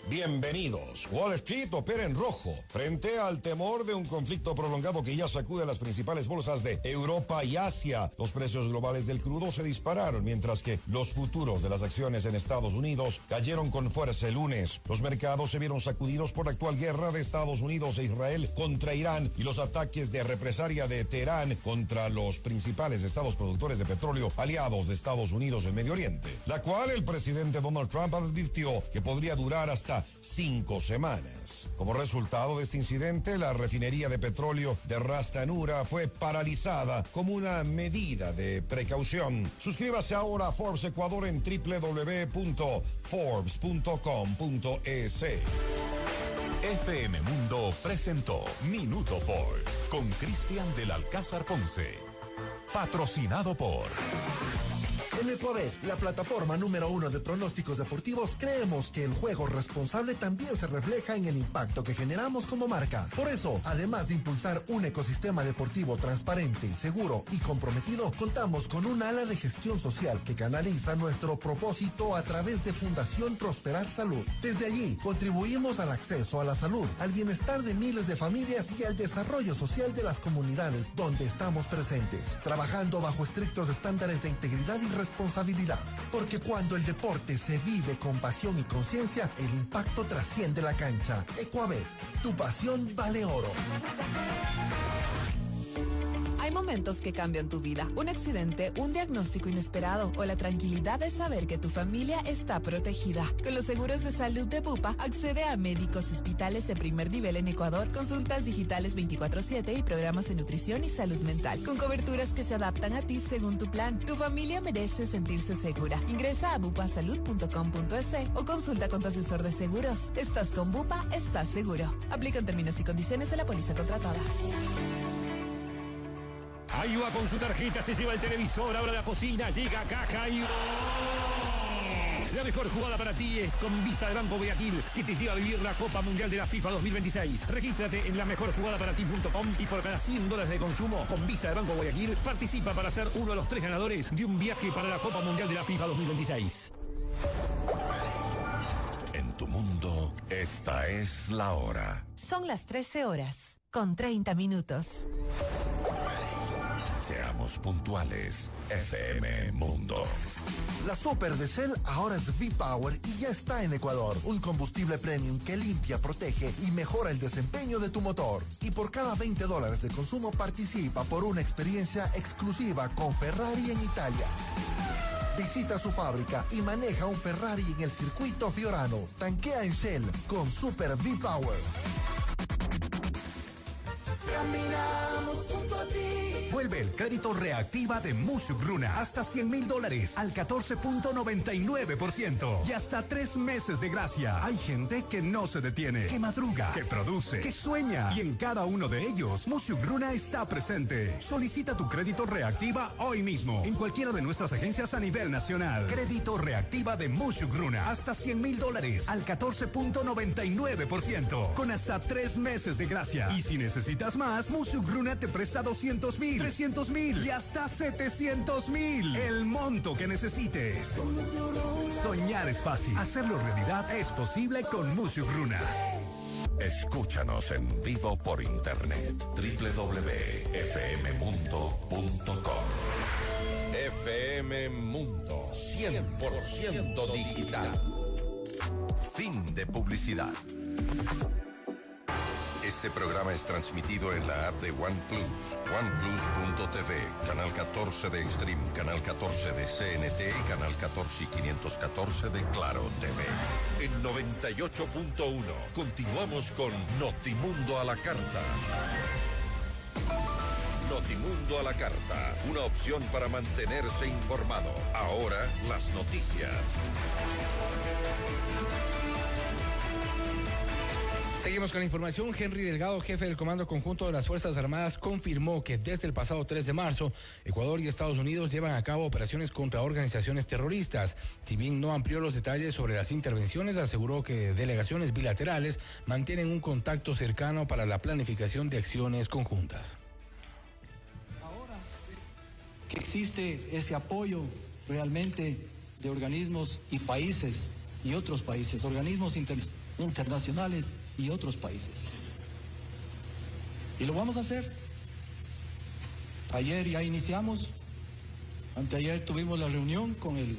Bienvenidos. Wall Street opera en rojo frente al temor de un conflicto prolongado que ya sacude a las principales bolsas de Europa y Asia. Los precios globales del crudo se dispararon, mientras que los futuros de las acciones en Estados Unidos cayeron con fuerza el lunes. Los mercados se vieron sacudidos por la actual guerra de Estados Unidos e Israel contra Irán y los ataques de represalia de Teherán contra los principales estados productores de petróleo aliados de Estados Unidos en Medio Oriente, la cual el presidente Donald Trump advirtió que podría durar hasta 5 semanas. Como resultado de este incidente, la refinería de petróleo de Ras Tanura fue paralizada como una medida de precaución. Suscríbase ahora a Forbes Ecuador en www.forbes.com.es. FM Mundo presentó Minuto Forbes con Cristian del Alcázar Ponce. Patrocinado por En Ecuabet, la plataforma número 1 de pronósticos deportivos, creemos que el juego responsable también se refleja en el impacto que generamos como marca. Por eso, además de impulsar un ecosistema deportivo transparente, seguro y comprometido, contamos con un ala de gestión social que canaliza nuestro propósito a través de Fundación Prosperar Salud. Desde allí, contribuimos al acceso a la salud, al bienestar de miles de familias y al desarrollo social de las comunidades donde estamos presentes, trabajando bajo estrictos estándares de integridad y responsabilidad. Porque cuando el deporte se vive con pasión y conciencia, el impacto trasciende la cancha. Ecuabet, tu pasión vale oro. Hay momentos que cambian tu vida. Un accidente, un diagnóstico inesperado o la tranquilidad de saber que tu familia está protegida. Con los seguros de salud de Bupa, accede a médicos y hospitales de primer nivel en Ecuador, consultas digitales 24/7 y programas de nutrición y salud mental, con coberturas que se adaptan a ti según tu plan. Tu familia merece sentirse segura. Ingresa a bupasalud.com.es o consulta con tu asesor de seguros. Estás con Bupa, estás seguro. Aplican términos y condiciones de la póliza contratada. Ahí va con su tarjeta, se lleva el televisor, ahora la cocina, llega a caja y... La mejor jugada para ti es con Visa de Banco Guayaquil, que te lleva a vivir la Copa Mundial de la FIFA 2026. Regístrate en lamejorjugadaparati.com y por cada $100 de consumo con Visa de Banco Guayaquil, participa para ser uno de los 3 ganadores de un viaje para la Copa Mundial de la FIFA 2026. En tu mundo, esta es la hora. Son las 13 horas, con 30 minutos. Seamos puntuales. FM Mundo. La Super de Shell ahora es V-Power y ya está en Ecuador. Un combustible premium que limpia, protege y mejora el desempeño de tu motor. Y por cada $20 de consumo participa por una experiencia exclusiva con Ferrari en Italia. Visita su fábrica y maneja un Ferrari en el circuito Fiorano. Tanquea en Shell con Super V-Power. Caminamos junto a ti. Vuelve el crédito reactiva de Musugruna. Hasta $100,000 al 14.99%. Y hasta 3 meses de gracia. Hay gente que no se detiene, que madruga, que produce, que sueña. Y en cada uno de ellos, Musugruna está presente. Solicita tu crédito reactiva hoy mismo. En cualquiera de nuestras agencias a nivel nacional. Crédito reactiva de Musugruna. Hasta $100,000 al 14.99%. Con hasta 3 meses de gracia. Y si necesitas más, Musugruna te presta $200,000, $300,000 y hasta $700,000. El monto que necesites. Soñar es fácil. Hacerlo realidad es posible con Musugruna. Escúchanos en vivo por internet. www.fmmundo.com. FM Mundo 100% digital. Fin de publicidad. Este programa es transmitido en la app de OnePlus, oneplus.tv, canal 14 de Stream, canal 14 de CNT y canal 14 y 514 de Claro TV. En 98.1 continuamos con Notimundo a la Carta. Notimundo a la Carta, una opción para mantenerse informado. Ahora las noticias. Seguimos con la información. Henry Delgado, jefe del Comando Conjunto de las Fuerzas Armadas, confirmó que desde el pasado 3 de marzo, Ecuador y Estados Unidos llevan a cabo operaciones contra organizaciones terroristas. Si bien no amplió los detalles sobre las intervenciones, aseguró que delegaciones bilaterales mantienen un contacto cercano para la planificación de acciones conjuntas. Ahora que existe ese apoyo realmente de organismos y países y otros países, organismos internacionales y otros países. Y lo vamos a hacer. Ayer ya iniciamos, anteayer tuvimos la reunión con el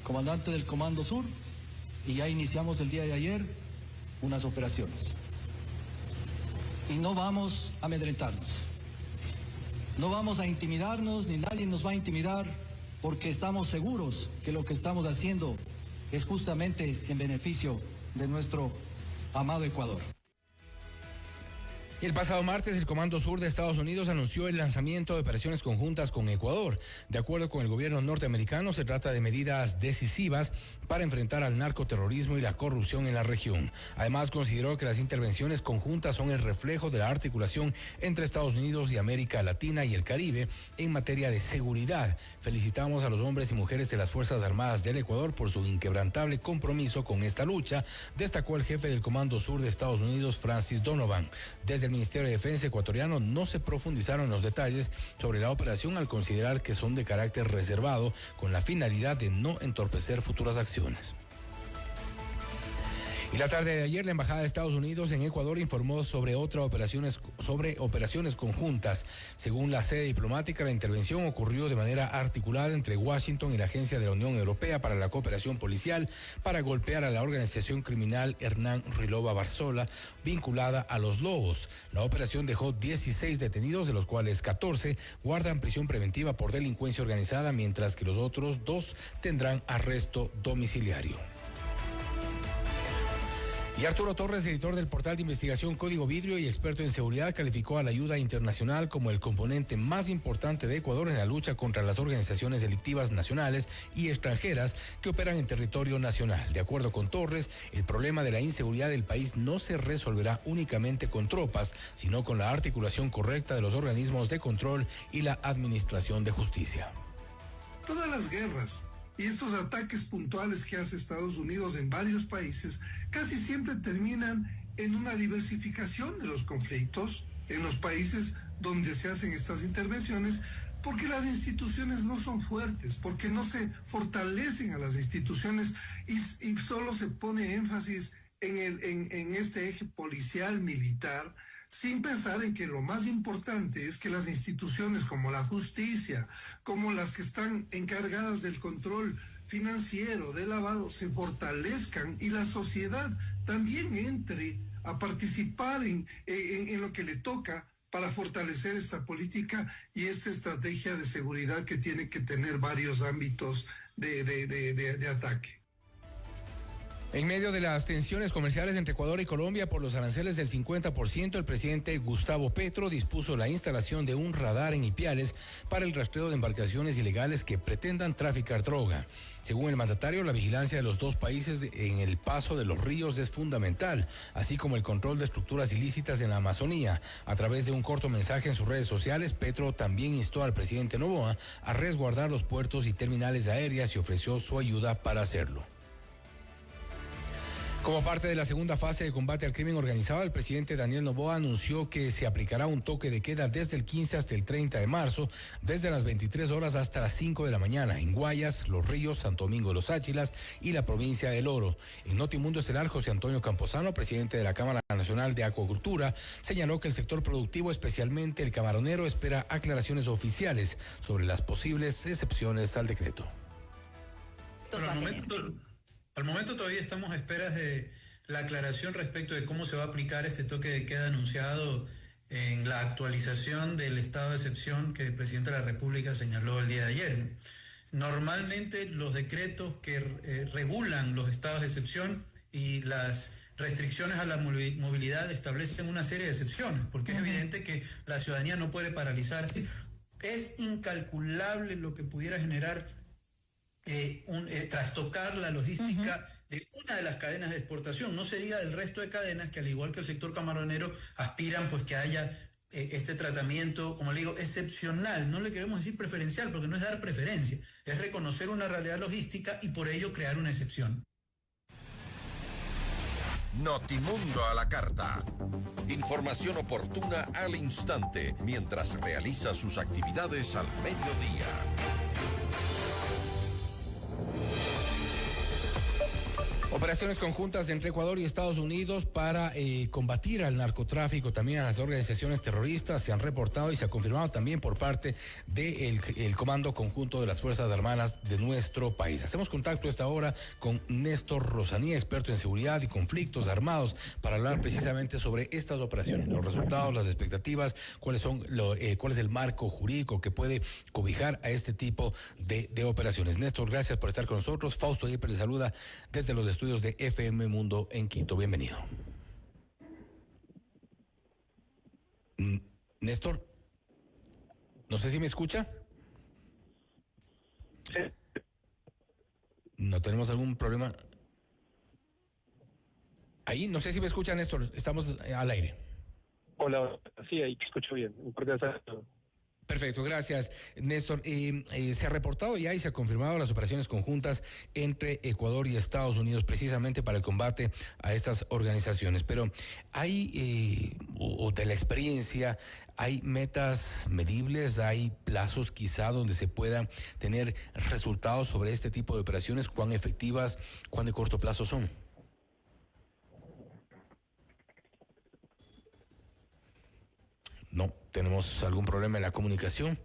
comandante del Comando Sur y ya iniciamos el día de ayer unas operaciones. Y no vamos a amedrentarnos. No vamos a intimidarnos, ni nadie nos va a intimidar, porque estamos seguros que lo que estamos haciendo es justamente en beneficio de nuestro amado Ecuador. El pasado martes, el Comando Sur de Estados Unidos anunció el lanzamiento de operaciones conjuntas con Ecuador. De acuerdo con el gobierno norteamericano, se trata de medidas decisivas para enfrentar al narcoterrorismo y la corrupción en la región. Además, consideró que las intervenciones conjuntas son el reflejo de la articulación entre Estados Unidos y América Latina y el Caribe en materia de seguridad. Felicitamos a los hombres y mujeres de las Fuerzas Armadas del Ecuador por su inquebrantable compromiso con esta lucha, destacó el jefe del Comando Sur de Estados Unidos, Francis Donovan. Desde el Ministerio de Defensa ecuatoriano no se profundizaron los detalles sobre la operación al considerar que son de carácter reservado con la finalidad de no entorpecer futuras acciones. Y la tarde de ayer, la Embajada de Estados Unidos en Ecuador informó sobre operaciones conjuntas. Según la sede diplomática, la intervención ocurrió de manera articulada entre Washington y la Agencia de la Unión Europea para la Cooperación Policial para golpear a la organización criminal Hernán Rilova Barzola, vinculada a los Lobos. La operación dejó 16 detenidos, de los cuales 14 guardan prisión preventiva por delincuencia organizada, mientras que los otros 2 tendrán arresto domiciliario. Y Arturo Torres, editor del portal de investigación Código Vidrio y experto en seguridad, calificó a la ayuda internacional como el componente más importante de Ecuador en la lucha contra las organizaciones delictivas nacionales y extranjeras que operan en territorio nacional. De acuerdo con Torres, el problema de la inseguridad del país no se resolverá únicamente con tropas, sino con la articulación correcta de los organismos de control y la administración de justicia. Todas las guerras y estos ataques puntuales que hace Estados Unidos en varios países casi siempre terminan en una diversificación de los conflictos en los países donde se hacen estas intervenciones, porque las instituciones no son fuertes, porque no se fortalecen a las instituciones y solo se pone énfasis en este eje policial, militar, sin pensar en que lo más importante es que las instituciones como la justicia, como las que están encargadas del control financiero, de lavado, se fortalezcan y la sociedad también entre a participar en lo que le toca para fortalecer esta política y esta estrategia de seguridad que tiene que tener varios ámbitos de ataque. En medio de las tensiones comerciales entre Ecuador y Colombia por los aranceles del 50%, el presidente Gustavo Petro dispuso la instalación de un radar en Ipiales para el rastreo de embarcaciones ilegales que pretendan traficar droga. Según el mandatario, la vigilancia de los dos países en el paso de los ríos es fundamental, así como el control de estructuras ilícitas en la Amazonía. A través de un corto mensaje en sus redes sociales, Petro también instó al presidente Noboa a resguardar los puertos y terminales aéreas y ofreció su ayuda para hacerlo. Como parte de la segunda fase de combate al crimen organizado, el presidente Daniel Noboa anunció que se aplicará un toque de queda desde el 15 hasta el 30 de marzo, desde las 23 horas hasta las 5 de la mañana, en Guayas, Los Ríos, Santo Domingo de los Áchilas y la provincia del Oro. En Notimundo Estelar, José Antonio Camposano, presidente de la Cámara Nacional de Acuacultura, señaló que el sector productivo, especialmente el camaronero, espera aclaraciones oficiales sobre las posibles excepciones al decreto. Al momento todavía estamos a esperas de la aclaración respecto de cómo se va a aplicar este toque de queda anunciado en la actualización del estado de excepción que el presidente de la República señaló el día de ayer. Normalmente los decretos que regulan los estados de excepción y las restricciones a la movilidad establecen una serie de excepciones, porque es evidente que la ciudadanía no puede paralizarse. Es incalculable lo que pudiera generar trastocar la logística de una de las cadenas de exportación, no se diga del resto de cadenas que, al igual que el sector camaronero, aspiran pues que haya este tratamiento, como le digo, excepcional. No le queremos decir preferencial, porque no es dar preferencia, es reconocer una realidad logística y por ello crear una excepción. Notimundo a la carta. Información oportuna al instante, mientras realiza sus actividades al mediodía. Operaciones conjuntas entre Ecuador y Estados Unidos para combatir al narcotráfico, también a las organizaciones terroristas, se han reportado y se ha confirmado también por parte del Comando Conjunto de las Fuerzas Armadas de nuestro país. Hacemos contacto a esta hora con Néstor Rosanía, experto en seguridad y conflictos armados, para hablar precisamente sobre estas operaciones, los resultados, las expectativas, cuál es el marco jurídico que puede cobijar a este tipo de operaciones. Néstor, gracias por estar con nosotros. Fausto Yepes le saluda desde los estudios de FM Mundo en Quito. Bienvenido. Néstor, no sé si me escucha. Sí. ¿No tenemos algún problema? Ahí, no sé si me escucha, Néstor, estamos al aire. Hola, sí, ahí te escucho bien. Perfecto, gracias, Néstor. Se ha reportado ya y se ha confirmado las operaciones conjuntas entre Ecuador y Estados Unidos precisamente para el combate a estas organizaciones. Pero hay, o de la experiencia, hay metas medibles, hay plazos quizá donde se pueda tener resultados sobre este tipo de operaciones, cuán efectivas, cuán de corto plazo son. No, tenemos algún problema en la comunicación.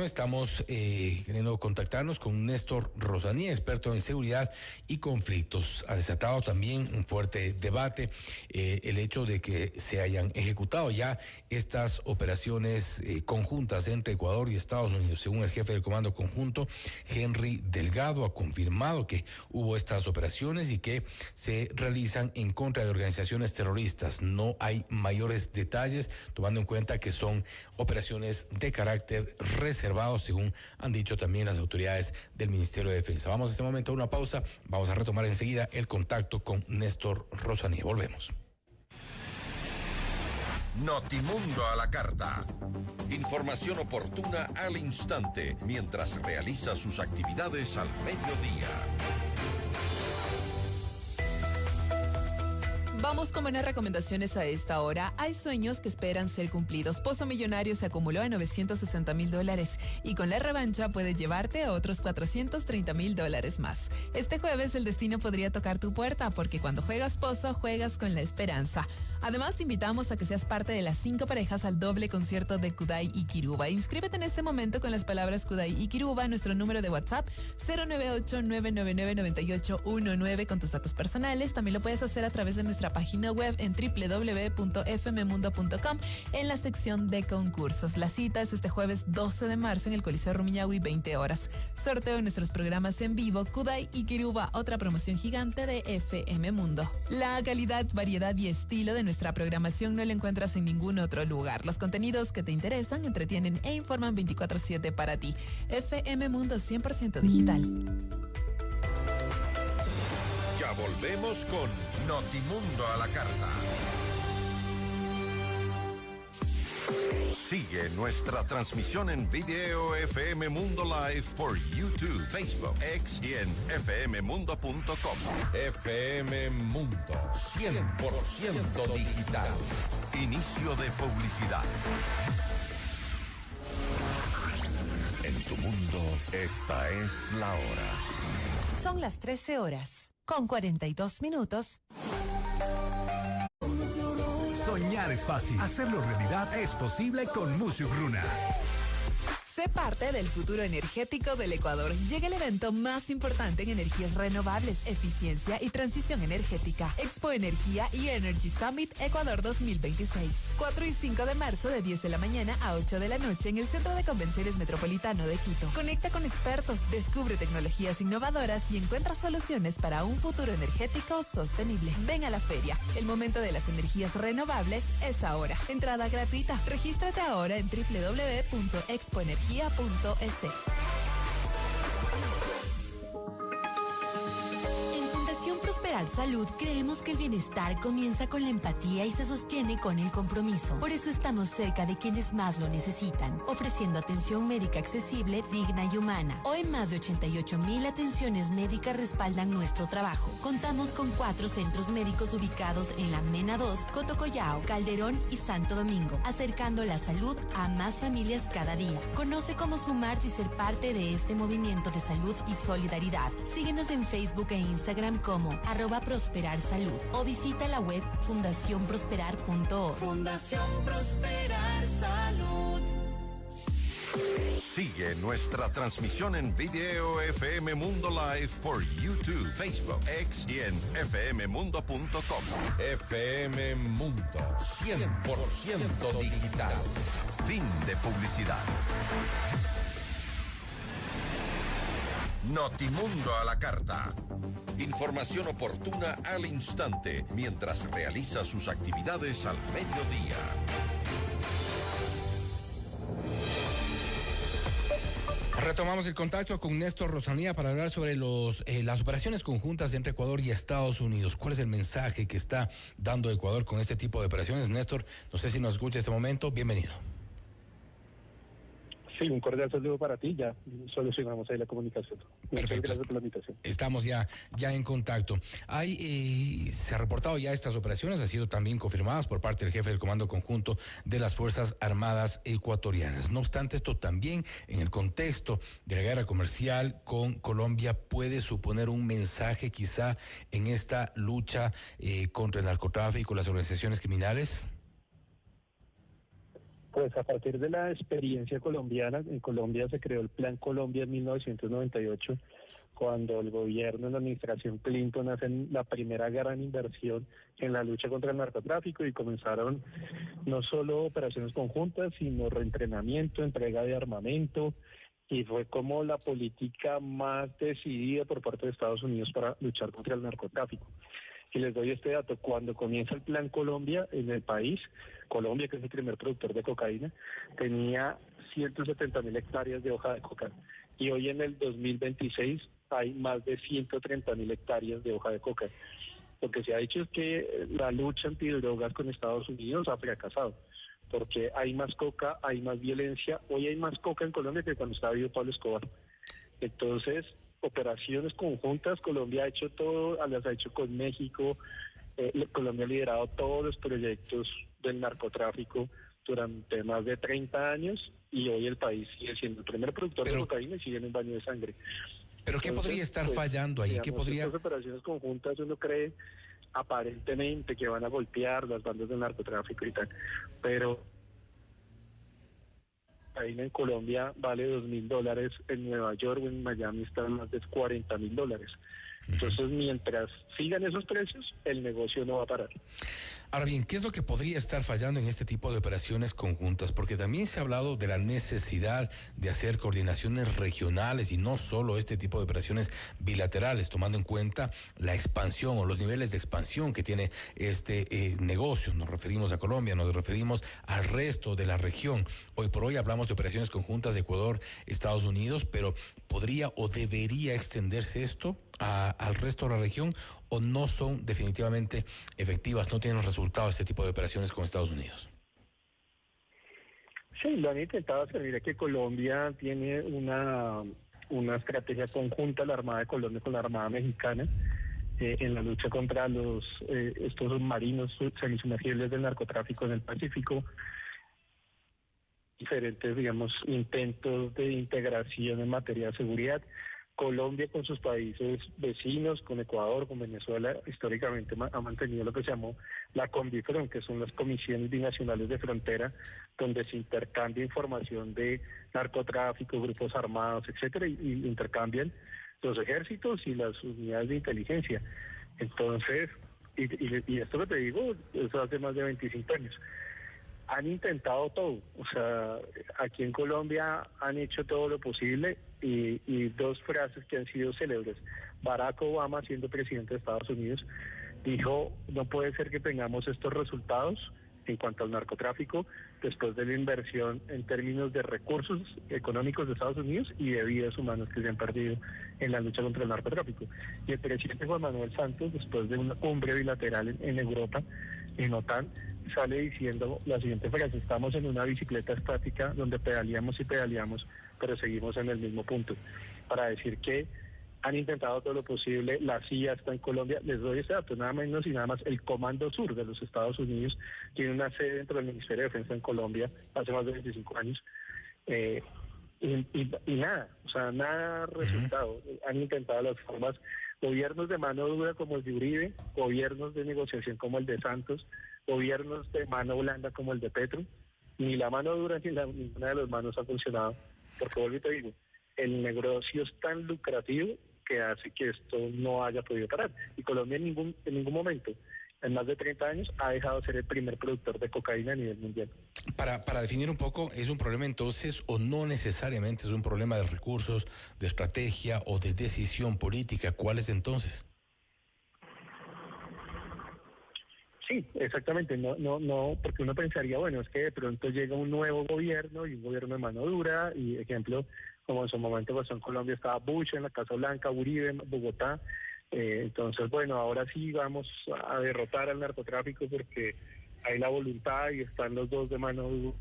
Estamos queriendo contactarnos con Néstor Rosaní, experto en seguridad y conflictos. Ha desatado también un fuerte debate el hecho de que se hayan ejecutado ya estas operaciones conjuntas entre Ecuador y Estados Unidos. Según el jefe del Comando Conjunto, Henry Delgado, ha confirmado que hubo estas operaciones y que se realizan en contra de organizaciones terroristas. No hay mayores detalles, tomando en cuenta que son operaciones de carácter reservado, según han dicho también las autoridades del Ministerio de Defensa. Vamos a este momento a una pausa, vamos a retomar enseguida el contacto con Néstor Rosaní. Volvemos. Notimundo a la carta. Información oportuna al instante mientras realiza sus actividades al mediodía. Vamos con buenas recomendaciones a esta hora. Hay sueños que esperan ser cumplidos. Pozo Millonario se acumuló a $960,000 y con la revancha puedes llevarte a otros $430,000 más. Este jueves el destino podría tocar tu puerta porque cuando juegas Pozo, juegas con la esperanza. Además, te invitamos a que seas parte de las 5 parejas al doble concierto de Kudai y Kiruba. Inscríbete en este momento con las palabras Kudai y Kiruba, nuestro número de WhatsApp 098-999-9819 con tus datos personales. También lo puedes hacer a través de nuestra página web en www.fmmundo.com en la sección de concursos. La cita es este jueves 12 de marzo en el Coliseo Rumiñahui, 20 horas. Sorteo en nuestros programas en vivo, Kudai y Kiruba, otra promoción gigante de FM Mundo. La calidad, variedad y estilo de nuestra programación no la encuentras en ningún otro lugar. Los contenidos que te interesan, entretienen e informan 24/7 para ti. FM Mundo 100% digital. Ya volvemos con Notimundo a la carta. Sigue nuestra transmisión en video FM Mundo Live por YouTube, Facebook, X y en fmmundo.com. FM Mundo, 100% digital. Inicio de publicidad. En tu mundo, esta es la hora. Son las 13 horas, con 42 minutos. Soñar es fácil, hacerlo realidad es posible con Mushugruna. Sé parte del futuro energético del Ecuador. Llega el evento más importante en energías renovables, eficiencia y transición energética. Expo Energía y Energy Summit Ecuador 2026. 4 y 5 de marzo de 10 de la mañana a 8 de la noche en el Centro de Convenciones Metropolitano de Quito. Conecta con expertos, descubre tecnologías innovadoras y encuentra soluciones para un futuro energético sostenible. Ven a la feria. El momento de las energías renovables es ahora. Entrada gratuita. Regístrate ahora en www.expoenergia.es. En Fundación Prosperar Salud creemos que el bienestar comienza con la empatía y se sostiene con el compromiso. Por eso estamos cerca de quienes más lo necesitan, ofreciendo atención médica accesible, digna y humana. Hoy más de 88,000 atenciones médicas respaldan nuestro trabajo. Contamos con 4 centros médicos ubicados en la Mena 2, Cotocollao, Calderón y Santo Domingo, acercando la salud a más familias cada día. Conoce cómo sumarte y ser parte de este movimiento de salud y solidaridad. Síguenos en Facebook e Instagram como @prosperarsalud o visita la web fundacionprosperar.org. Fundación Prosperar Salud. Sigue nuestra transmisión en video FM Mundo Live por YouTube, Facebook, X y en fmmundo.com. FM Mundo, 100% digital. Fin de publicidad. Notimundo a la carta. Información oportuna al instante mientras realiza sus actividades al mediodía. Retomamos el contacto con Néstor Rosanía para hablar sobre las operaciones conjuntas entre Ecuador y Estados Unidos. ¿Cuál es el mensaje que está dando Ecuador con este tipo de operaciones? Néstor, no sé si nos escucha en este momento. Bienvenido. Sí, un cordial saludo para ti. Ya solucionamos ahí la comunicación. Perfecto. Gracias por la invitación. Estamos ya en contacto. Se ha reportado ya estas operaciones, han sido también confirmadas por parte del jefe del Comando Conjunto de las Fuerzas Armadas Ecuatorianas. No obstante, esto también en el contexto de la guerra comercial con Colombia puede suponer un mensaje quizá en esta lucha contra el narcotráfico y las organizaciones criminales. Pues a partir de la experiencia colombiana, en Colombia se creó el Plan Colombia en 1998, cuando el gobierno, la administración Clinton hacen la primera gran inversión en la lucha contra el narcotráfico y comenzaron no solo operaciones conjuntas, sino reentrenamiento, entrega de armamento, y fue como la política más decidida por parte de Estados Unidos para luchar contra el narcotráfico. Y les doy este dato: cuando comienza el Plan Colombia en el país, Colombia, que es el primer productor de cocaína, tenía 170.000 hectáreas de hoja de coca. Y hoy en el 2026 hay más de 130.000 hectáreas de hoja de coca. Lo que se ha dicho es que la lucha antidrogas con Estados Unidos ha fracasado, porque hay más coca, hay más violencia. Hoy hay más coca en Colombia que cuando estaba vivo Pablo Escobar. Entonces, operaciones conjuntas, Colombia ha hecho todo, las ha hecho con México. Colombia ha liderado todos los proyectos del narcotráfico durante más de 30 años y hoy el país sigue siendo el primer productor de cocaína y sigue en un baño de sangre. ¿Pero qué podría estar fallando ahí? Digamos, ¿Qué podría...? Estas operaciones conjuntas uno cree aparentemente que van a golpear las bandas del narcotráfico y tal, pero ahí en Colombia vale $2.000, en Nueva York o en Miami están más de $40.000. Entonces, mientras sigan esos precios, el negocio no va a parar. Ahora bien, ¿qué es lo que podría estar fallando en este tipo de operaciones conjuntas? Porque también se ha hablado de la necesidad de hacer coordinaciones regionales y no solo este tipo de operaciones bilaterales, tomando en cuenta la expansión o los niveles de expansión que tiene este negocio. Nos referimos a Colombia, nos referimos al resto de la región. Hoy por hoy hablamos de operaciones conjuntas de Ecuador, Estados Unidos, pero ¿podría o debería extenderse esto al resto de la región o no son definitivamente efectivas, no tienen resultado este tipo de operaciones con Estados Unidos? Sí, lo han intentado hacer. Mira que Colombia tiene una estrategia conjunta, la Armada de Colombia con la Armada Mexicana, en la lucha contra estos submarinos semisumergibles del narcotráfico en el Pacífico. Diferentes, digamos, intentos de integración en materia de seguridad. Colombia con sus países vecinos, con Ecuador, con Venezuela, históricamente ha mantenido lo que se llamó la CONVIFRON, que son las comisiones binacionales de frontera, donde se intercambia información de narcotráfico, grupos armados, etcétera, y intercambian los ejércitos y las unidades de inteligencia. Entonces, y esto que te digo, eso hace más de 25 años. Han intentado todo, o sea, aquí en Colombia han hecho todo lo posible y dos frases que han sido célebres. Barack Obama, siendo presidente de Estados Unidos, dijo: no puede ser que tengamos estos resultados en cuanto al narcotráfico después de la inversión en términos de recursos económicos de Estados Unidos y de vidas humanas que se han perdido en la lucha contra el narcotráfico. Y el presidente Juan Manuel Santos, después de una cumbre bilateral en Europa, en OTAN, sale diciendo la siguiente frase: estamos en una bicicleta estática donde pedaleamos y pedaleamos, pero seguimos en el mismo punto. Para decir que han intentado todo lo posible, la CIA está en Colombia. Les doy ese dato, nada menos y nada más, el Comando Sur de los Estados Unidos tiene una sede dentro del Ministerio de Defensa en Colombia hace más de 25 años. Y nada, o sea, nada resultado. Han intentado las formas, gobiernos de mano dura como el de Uribe, gobiernos de negociación como el de Santos, gobiernos de mano blanda como el de Petro. Ni la mano dura ni ninguna de las manos ha funcionado, porque vuelvo y te digo, el negocio es tan lucrativo que hace que esto no haya podido parar. Y Colombia en ningún momento en más de 30 años, ha dejado de ser el primer productor de cocaína a nivel mundial. Para definir un poco, ¿es un problema entonces o no necesariamente es un problema de recursos, de estrategia o de decisión política? ¿Cuál es entonces? Sí, exactamente, no, porque uno pensaría, bueno, es que de pronto llega un nuevo gobierno y un gobierno de mano dura, y ejemplo, como en su momento pasó en Colombia, estaba Bush en la Casa Blanca, Uribe en Bogotá, entonces bueno, ahora sí vamos a derrotar al narcotráfico porque hay la voluntad y están los dos de mano dura.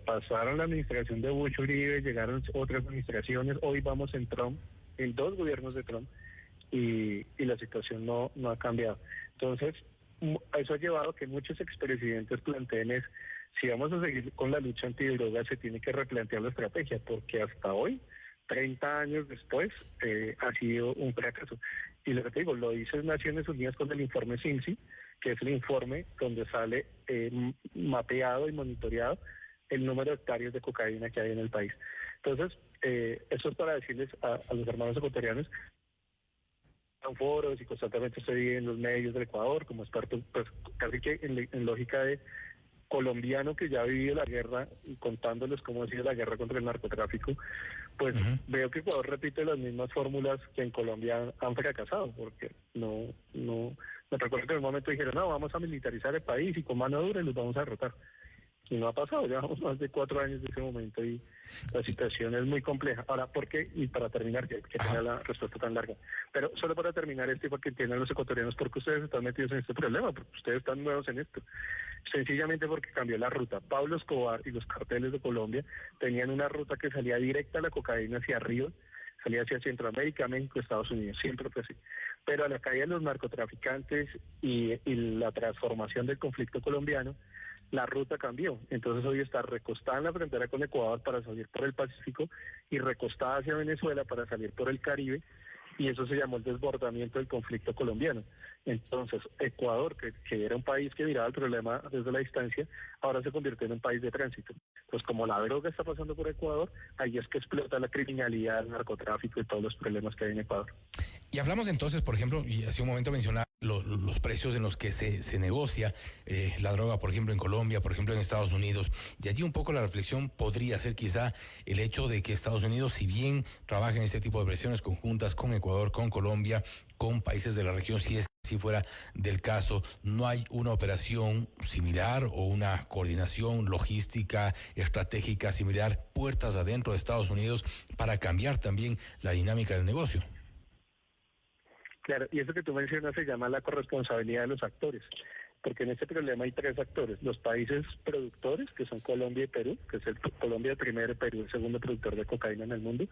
Pasaron la administración de Bush, Uribe, llegaron otras administraciones, hoy vamos en Trump, en 2 gobiernos de Trump, y la situación no ha cambiado. Entonces, eso ha llevado a que muchos expresidentes planteen si vamos a seguir con la lucha antidroga, se tiene que replantear la estrategia, porque hasta hoy, 30 años después, ha sido un fracaso. Y lo que te digo, lo dice Naciones Unidas con el informe CINCI, que es el informe donde sale mapeado y monitoreado el número de hectáreas de cocaína que hay en el país. Entonces, eso es para decirles a los hermanos ecuatorianos, en foros y constantemente estoy en los medios del Ecuador, como experto, pues casi que en lógica de colombiano que ya ha vivido la guerra y contándoles cómo ha sido la guerra contra el narcotráfico, pues veo que Ecuador repite las mismas fórmulas que en Colombia han fracasado, porque me recuerdo que en un momento dijeron, no, vamos a militarizar el país y con mano dura los vamos a derrotar. Y no ha pasado, llevamos más de 4 años de ese momento y la situación es muy compleja. Ahora, ¿por qué? Y para terminar, que tenga la respuesta tan larga. Pero solo para terminar esto y para que entiendan los ecuatorianos por qué ustedes están metidos en este problema, porque ustedes están nuevos en esto. Sencillamente porque cambió la ruta. Pablo Escobar y los carteles de Colombia tenían una ruta que salía directa a la cocaína hacia arriba, salía hacia Centroamérica, México, Estados Unidos, siempre fue así. Pero a la caída de los narcotraficantes y la transformación del conflicto colombiano, la ruta cambió. Entonces hoy está recostada en la frontera con Ecuador para salir por el Pacífico y recostada hacia Venezuela para salir por el Caribe, y eso se llamó el desbordamiento del conflicto colombiano. Entonces Ecuador, que era un país que miraba el problema desde la distancia, ahora se convirtió en un país de tránsito. Pues como la droga está pasando por Ecuador, ahí es que explota la criminalidad, el narcotráfico y todos los problemas que hay en Ecuador. Y hablamos entonces, por ejemplo, y hace un momento mencionaba los precios en los que se negocia la droga, por ejemplo, en Colombia, por ejemplo, en Estados Unidos. De allí un poco la reflexión podría ser quizá el hecho de que Estados Unidos, si bien trabaja en este tipo de presiones conjuntas con Ecuador, con Colombia, con países de la región, si fuera del caso, no hay una operación similar o una coordinación logística, estratégica similar, puertas adentro de Estados Unidos para cambiar también la dinámica del negocio. Claro, y eso que tú mencionas se llama la corresponsabilidad de los actores, porque en este problema hay 3 actores: los países productores, que son Colombia y Perú, que es Colombia el primero, Perú el segundo productor de cocaína en el mundo;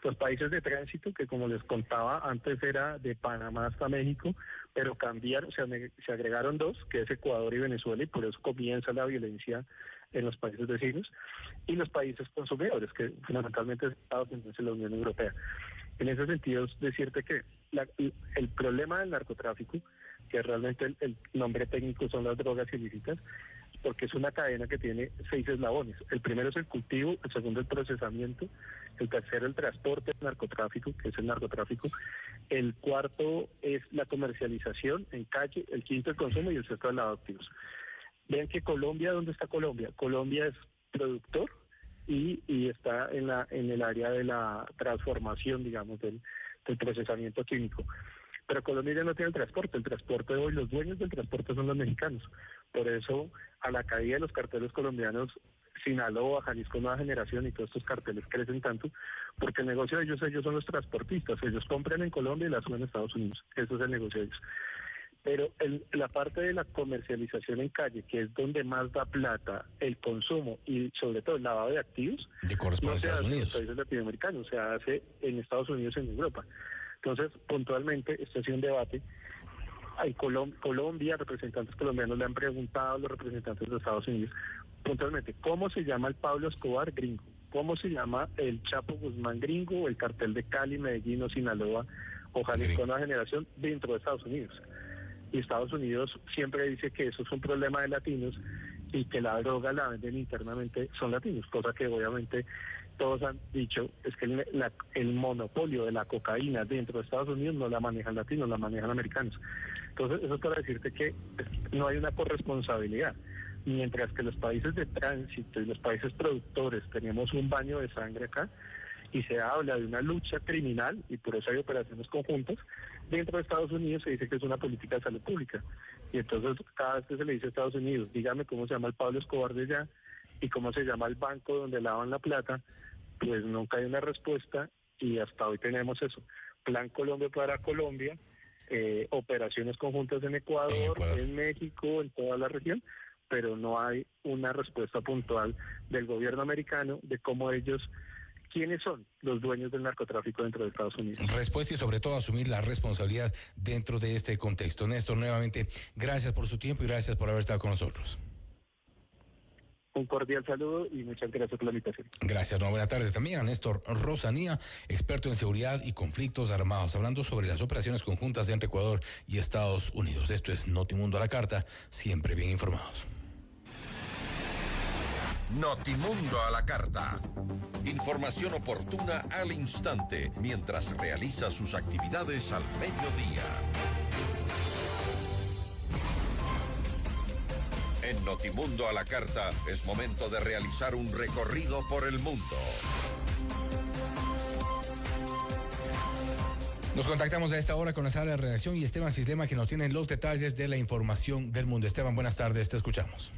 los países de tránsito, que como les contaba antes era de Panamá hasta México, pero cambiaron, se agregaron 2, que es Ecuador y Venezuela, y por eso comienza la violencia en los países vecinos; y los países consumidores, que fundamentalmente es Estados Unidos y la Unión Europea. En ese sentido, es decirte que el problema del narcotráfico, que realmente el nombre técnico son las drogas ilícitas, porque es una cadena que tiene 6 eslabones. El primero es el cultivo, el segundo el procesamiento, el tercero el transporte del narcotráfico, que es el narcotráfico, el cuarto es la comercialización en calle, el quinto el consumo y el sexto el lavado de activos. Vean que Colombia, ¿dónde está Colombia? Colombia es productor y está en el área de la transformación, digamos, del procesamiento químico. Pero Colombia ya no tiene el transporte hoy, los dueños del transporte son los mexicanos. Por eso, a la caída de los carteles colombianos, Sinaloa, Jalisco Nueva Generación y todos estos carteles crecen tanto, porque el negocio de ellos son los transportistas. Ellos compran en Colombia y la suben a Estados Unidos. Eso es el negocio de ellos. Pero la parte de la comercialización en calle, que es donde más da plata, el consumo y sobre todo el lavado de activos, no se hace en los países latinoamericanos, se hace en Estados Unidos y en Europa. Entonces, puntualmente, esto ha sido un debate. En Colombia, representantes colombianos le han preguntado a los representantes de Estados Unidos, puntualmente, ¿cómo se llama el Pablo Escobar gringo? ¿Cómo se llama el Chapo Guzmán gringo o el cartel de Cali, Medellín o Sinaloa o Jalisco Nueva Generación dentro de Estados Unidos? Y Estados Unidos siempre dice que eso es un problema de latinos y que la droga la venden internamente son latinos, cosa que obviamente todos han dicho es que el monopolio de la cocaína dentro de Estados Unidos no la manejan latinos, la manejan americanos. Entonces, eso es para decirte que no hay una corresponsabilidad. Mientras que los países de tránsito y los países productores tenemos un baño de sangre acá, y se habla de una lucha criminal, y por eso hay operaciones conjuntas, dentro de Estados Unidos se dice que es una política de salud pública. Y entonces cada vez que se le dice a Estados Unidos, dígame cómo se llama el Pablo Escobar de allá, y cómo se llama el banco donde lavan la plata, pues nunca hay una respuesta, y hasta hoy tenemos eso. Plan Colombia para Colombia, operaciones conjuntas en Ecuador, en México, en toda la región, pero no hay una respuesta puntual del gobierno americano de cómo ellos, quiénes son los dueños del narcotráfico dentro de Estados Unidos. Respuesta y sobre todo asumir la responsabilidad dentro de este contexto. Néstor, nuevamente, gracias por su tiempo y gracias por haber estado con nosotros. Un cordial saludo y muchas gracias por la invitación. Gracias, buenas tardes también a Néstor Rosanía, experto en seguridad y conflictos armados, hablando sobre las operaciones conjuntas entre Ecuador y Estados Unidos. Esto es Notimundo a la Carta, siempre bien informados. Notimundo a la Carta. Información oportuna al instante mientras realiza sus actividades al mediodía. En Notimundo a la Carta es momento de realizar un recorrido por el mundo. Nos contactamos a esta hora con la sala de redacción y Esteban Cislema, que nos tiene los detalles de la información del mundo. Esteban, buenas tardes, te escuchamos.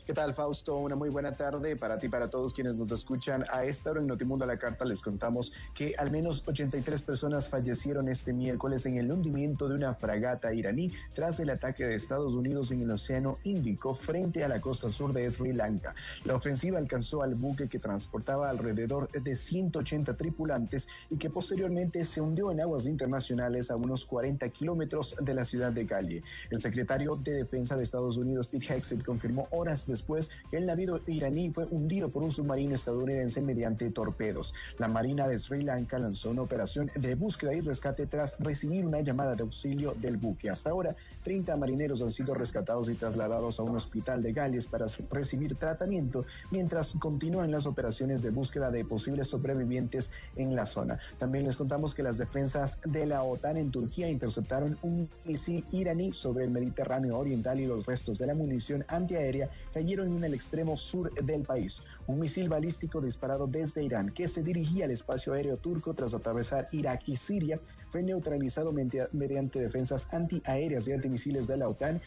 ¿Qué tal, Fausto? Una muy buena tarde para ti y para todos quienes nos escuchan. A esta hora en Notimundo a la Carta les contamos que al menos 83 personas fallecieron este miércoles en el hundimiento de una fragata iraní tras el ataque de Estados Unidos en el Océano Índico frente a la costa sur de Sri Lanka. La ofensiva alcanzó al buque que transportaba alrededor de 180 tripulantes y que posteriormente se hundió en aguas internacionales a unos 40 kilómetros de la ciudad de Cali. El secretario de Defensa de Estados Unidos, Pete Hegseth, confirmó horas después que el navío iraní fue hundido por un submarino estadounidense mediante torpedos. La Marina de Sri Lanka lanzó una operación de búsqueda y rescate tras recibir una llamada de auxilio del buque. Hasta ahora, 30 marineros han sido rescatados y trasladados a un hospital de Gales para recibir tratamiento, mientras continúan las operaciones de búsqueda de posibles sobrevivientes en la zona. También les contamos que las defensas de la OTAN en Turquía interceptaron un misil iraní sobre el Mediterráneo Oriental y los restos de la munición antiaérea cayeron en el extremo sur del país. Un misil balístico disparado desde Irán que se dirigía al espacio aéreo turco tras atravesar Irak y Siria fue neutralizado mediante defensas antiaéreas y antimisiles de la OTAN,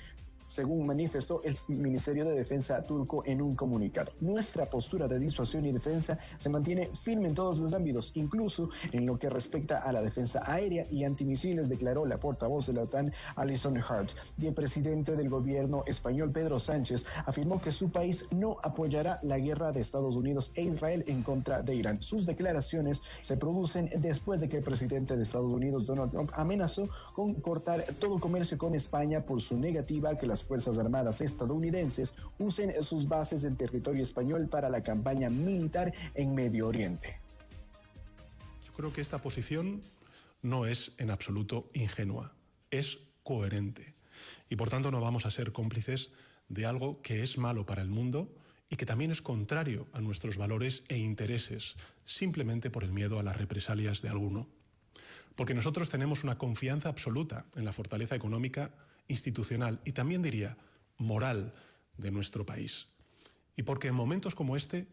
según manifestó el Ministerio de Defensa turco en un comunicado. Nuestra postura de disuasión y defensa se mantiene firme en todos los ámbitos, incluso en lo que respecta a la defensa aérea y antimisiles, declaró la portavoz de la OTAN, Alison Hart. Y el presidente del gobierno español, Pedro Sánchez, afirmó que su país no apoyará la guerra de Estados Unidos e Israel en contra de Irán. Sus declaraciones se producen después de que el presidente de Estados Unidos, Donald Trump, amenazó con cortar todo comercio con España por su negativa a que las Fuerzas Armadas estadounidenses usen sus bases en territorio español para la campaña militar en Medio Oriente. Yo creo que esta posición no es en absoluto ingenua, es coherente y por tanto no vamos a ser cómplices de algo que es malo para el mundo y que también es contrario a nuestros valores e intereses, simplemente por el miedo a las represalias de alguno. Porque nosotros tenemos una confianza absoluta en la fortaleza económica, institucional y también diría moral de nuestro país. Y porque en momentos como este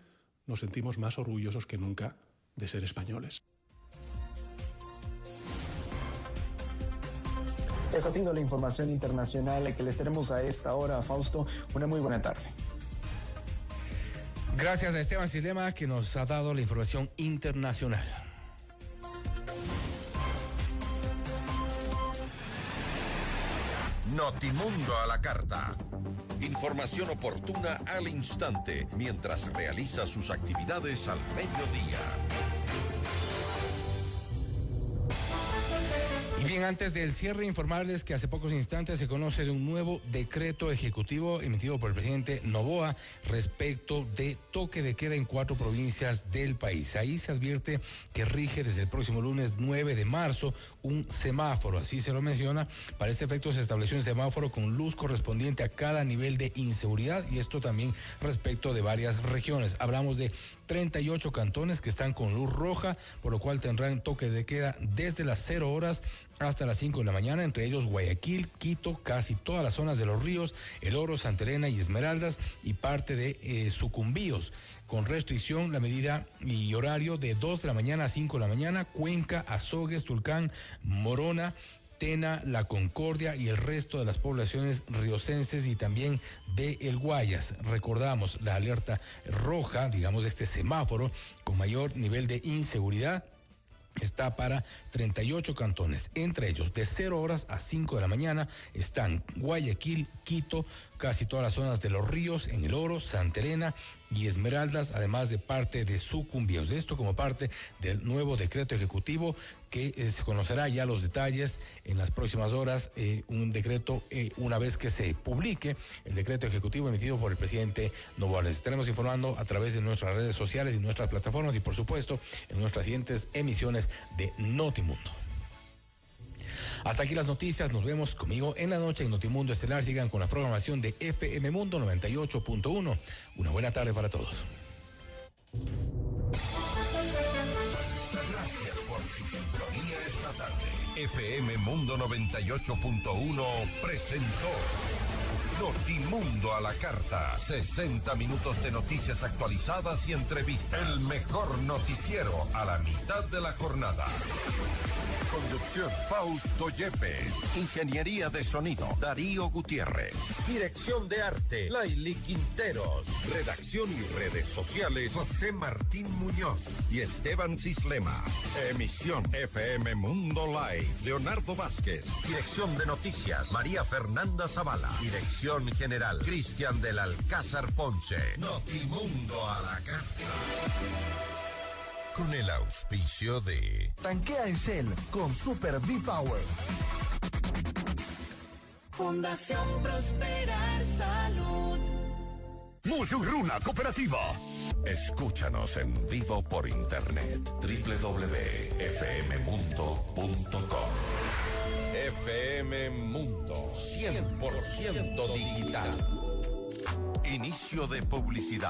nos sentimos más orgullosos que nunca de ser españoles. Esa ha sido la información internacional que les tenemos a esta hora, Fausto. Una muy buena tarde. Gracias a Esteban Cislema, que nos ha dado la información internacional. Notimundo a la Carta. Información oportuna al instante mientras realiza sus actividades al mediodía. bien, antes del cierre, informarles que hace pocos instantes se conoce de un nuevo decreto ejecutivo emitido por el presidente Noboa respecto de toque de queda en 4 provincias del país. Ahí se advierte que rige desde el próximo lunes 9 de marzo un semáforo, así se lo menciona. Para este efecto se estableció un semáforo con luz correspondiente a cada nivel de inseguridad, y esto también respecto de varias regiones. Hablamos de 38 cantones que están con luz roja, por lo cual tendrán toque de queda desde las 0 horas hasta las 5 de la mañana, entre ellos Guayaquil, Quito, casi todas las zonas de Los Ríos, El Oro, Santa Elena y Esmeraldas, y parte de Sucumbíos. Con restricción, la medida y horario de 2 de la mañana a 5 de la mañana, Cuenca, Azogues, Tulcán, Morona, Tena, La Concordia y el resto de las poblaciones riocenses y también de El Guayas. Recordamos la alerta roja, digamos este semáforo con mayor nivel de inseguridad, está para 38 cantones. Entre ellos, de 0 horas a 5 de la mañana, están Guayaquil, Quito, casi todas las zonas de Los Ríos, en El Oro, Santa Elena y Esmeraldas, además de parte de Sucumbíos. Esto como parte del nuevo decreto ejecutivo que se conocerá ya los detalles en las próximas horas. Un decreto, una vez que se publique el decreto ejecutivo emitido por el presidente Noboa. Les estaremos informando a través de nuestras redes sociales y nuestras plataformas, y por supuesto en nuestras siguientes emisiones de Notimundo. Hasta aquí las noticias, nos vemos conmigo en la noche en Notimundo Estelar. Sigan con la programación de FM Mundo 98.1. Una buena tarde para todos. Gracias por su sintonía esta tarde. FM Mundo 98.1 presentó Notimundo a la carta. 60 minutos de noticias actualizadas y entrevistas. El mejor noticiero a la mitad de la jornada. Conducción, Fausto Yepes. Ingeniería de sonido, Darío Gutiérrez. Dirección de arte, Laili Quinteros. Redacción y redes sociales, José Martín Muñoz y Esteban Cislema. Emisión FM Mundo Live, Leonardo Vázquez. Dirección de noticias, María Fernanda Zavala. Dirección general, Cristian del Alcázar Ponce. Notimundo a la carta. Con el auspicio de... Tanquea en Shell con Super V-Power. Fundación Prosperar Salud. Musurruna Cooperativa. Escúchanos en vivo por internet. www.fmmundo.com. FM Mundo 100% digital. Inicio de publicidad.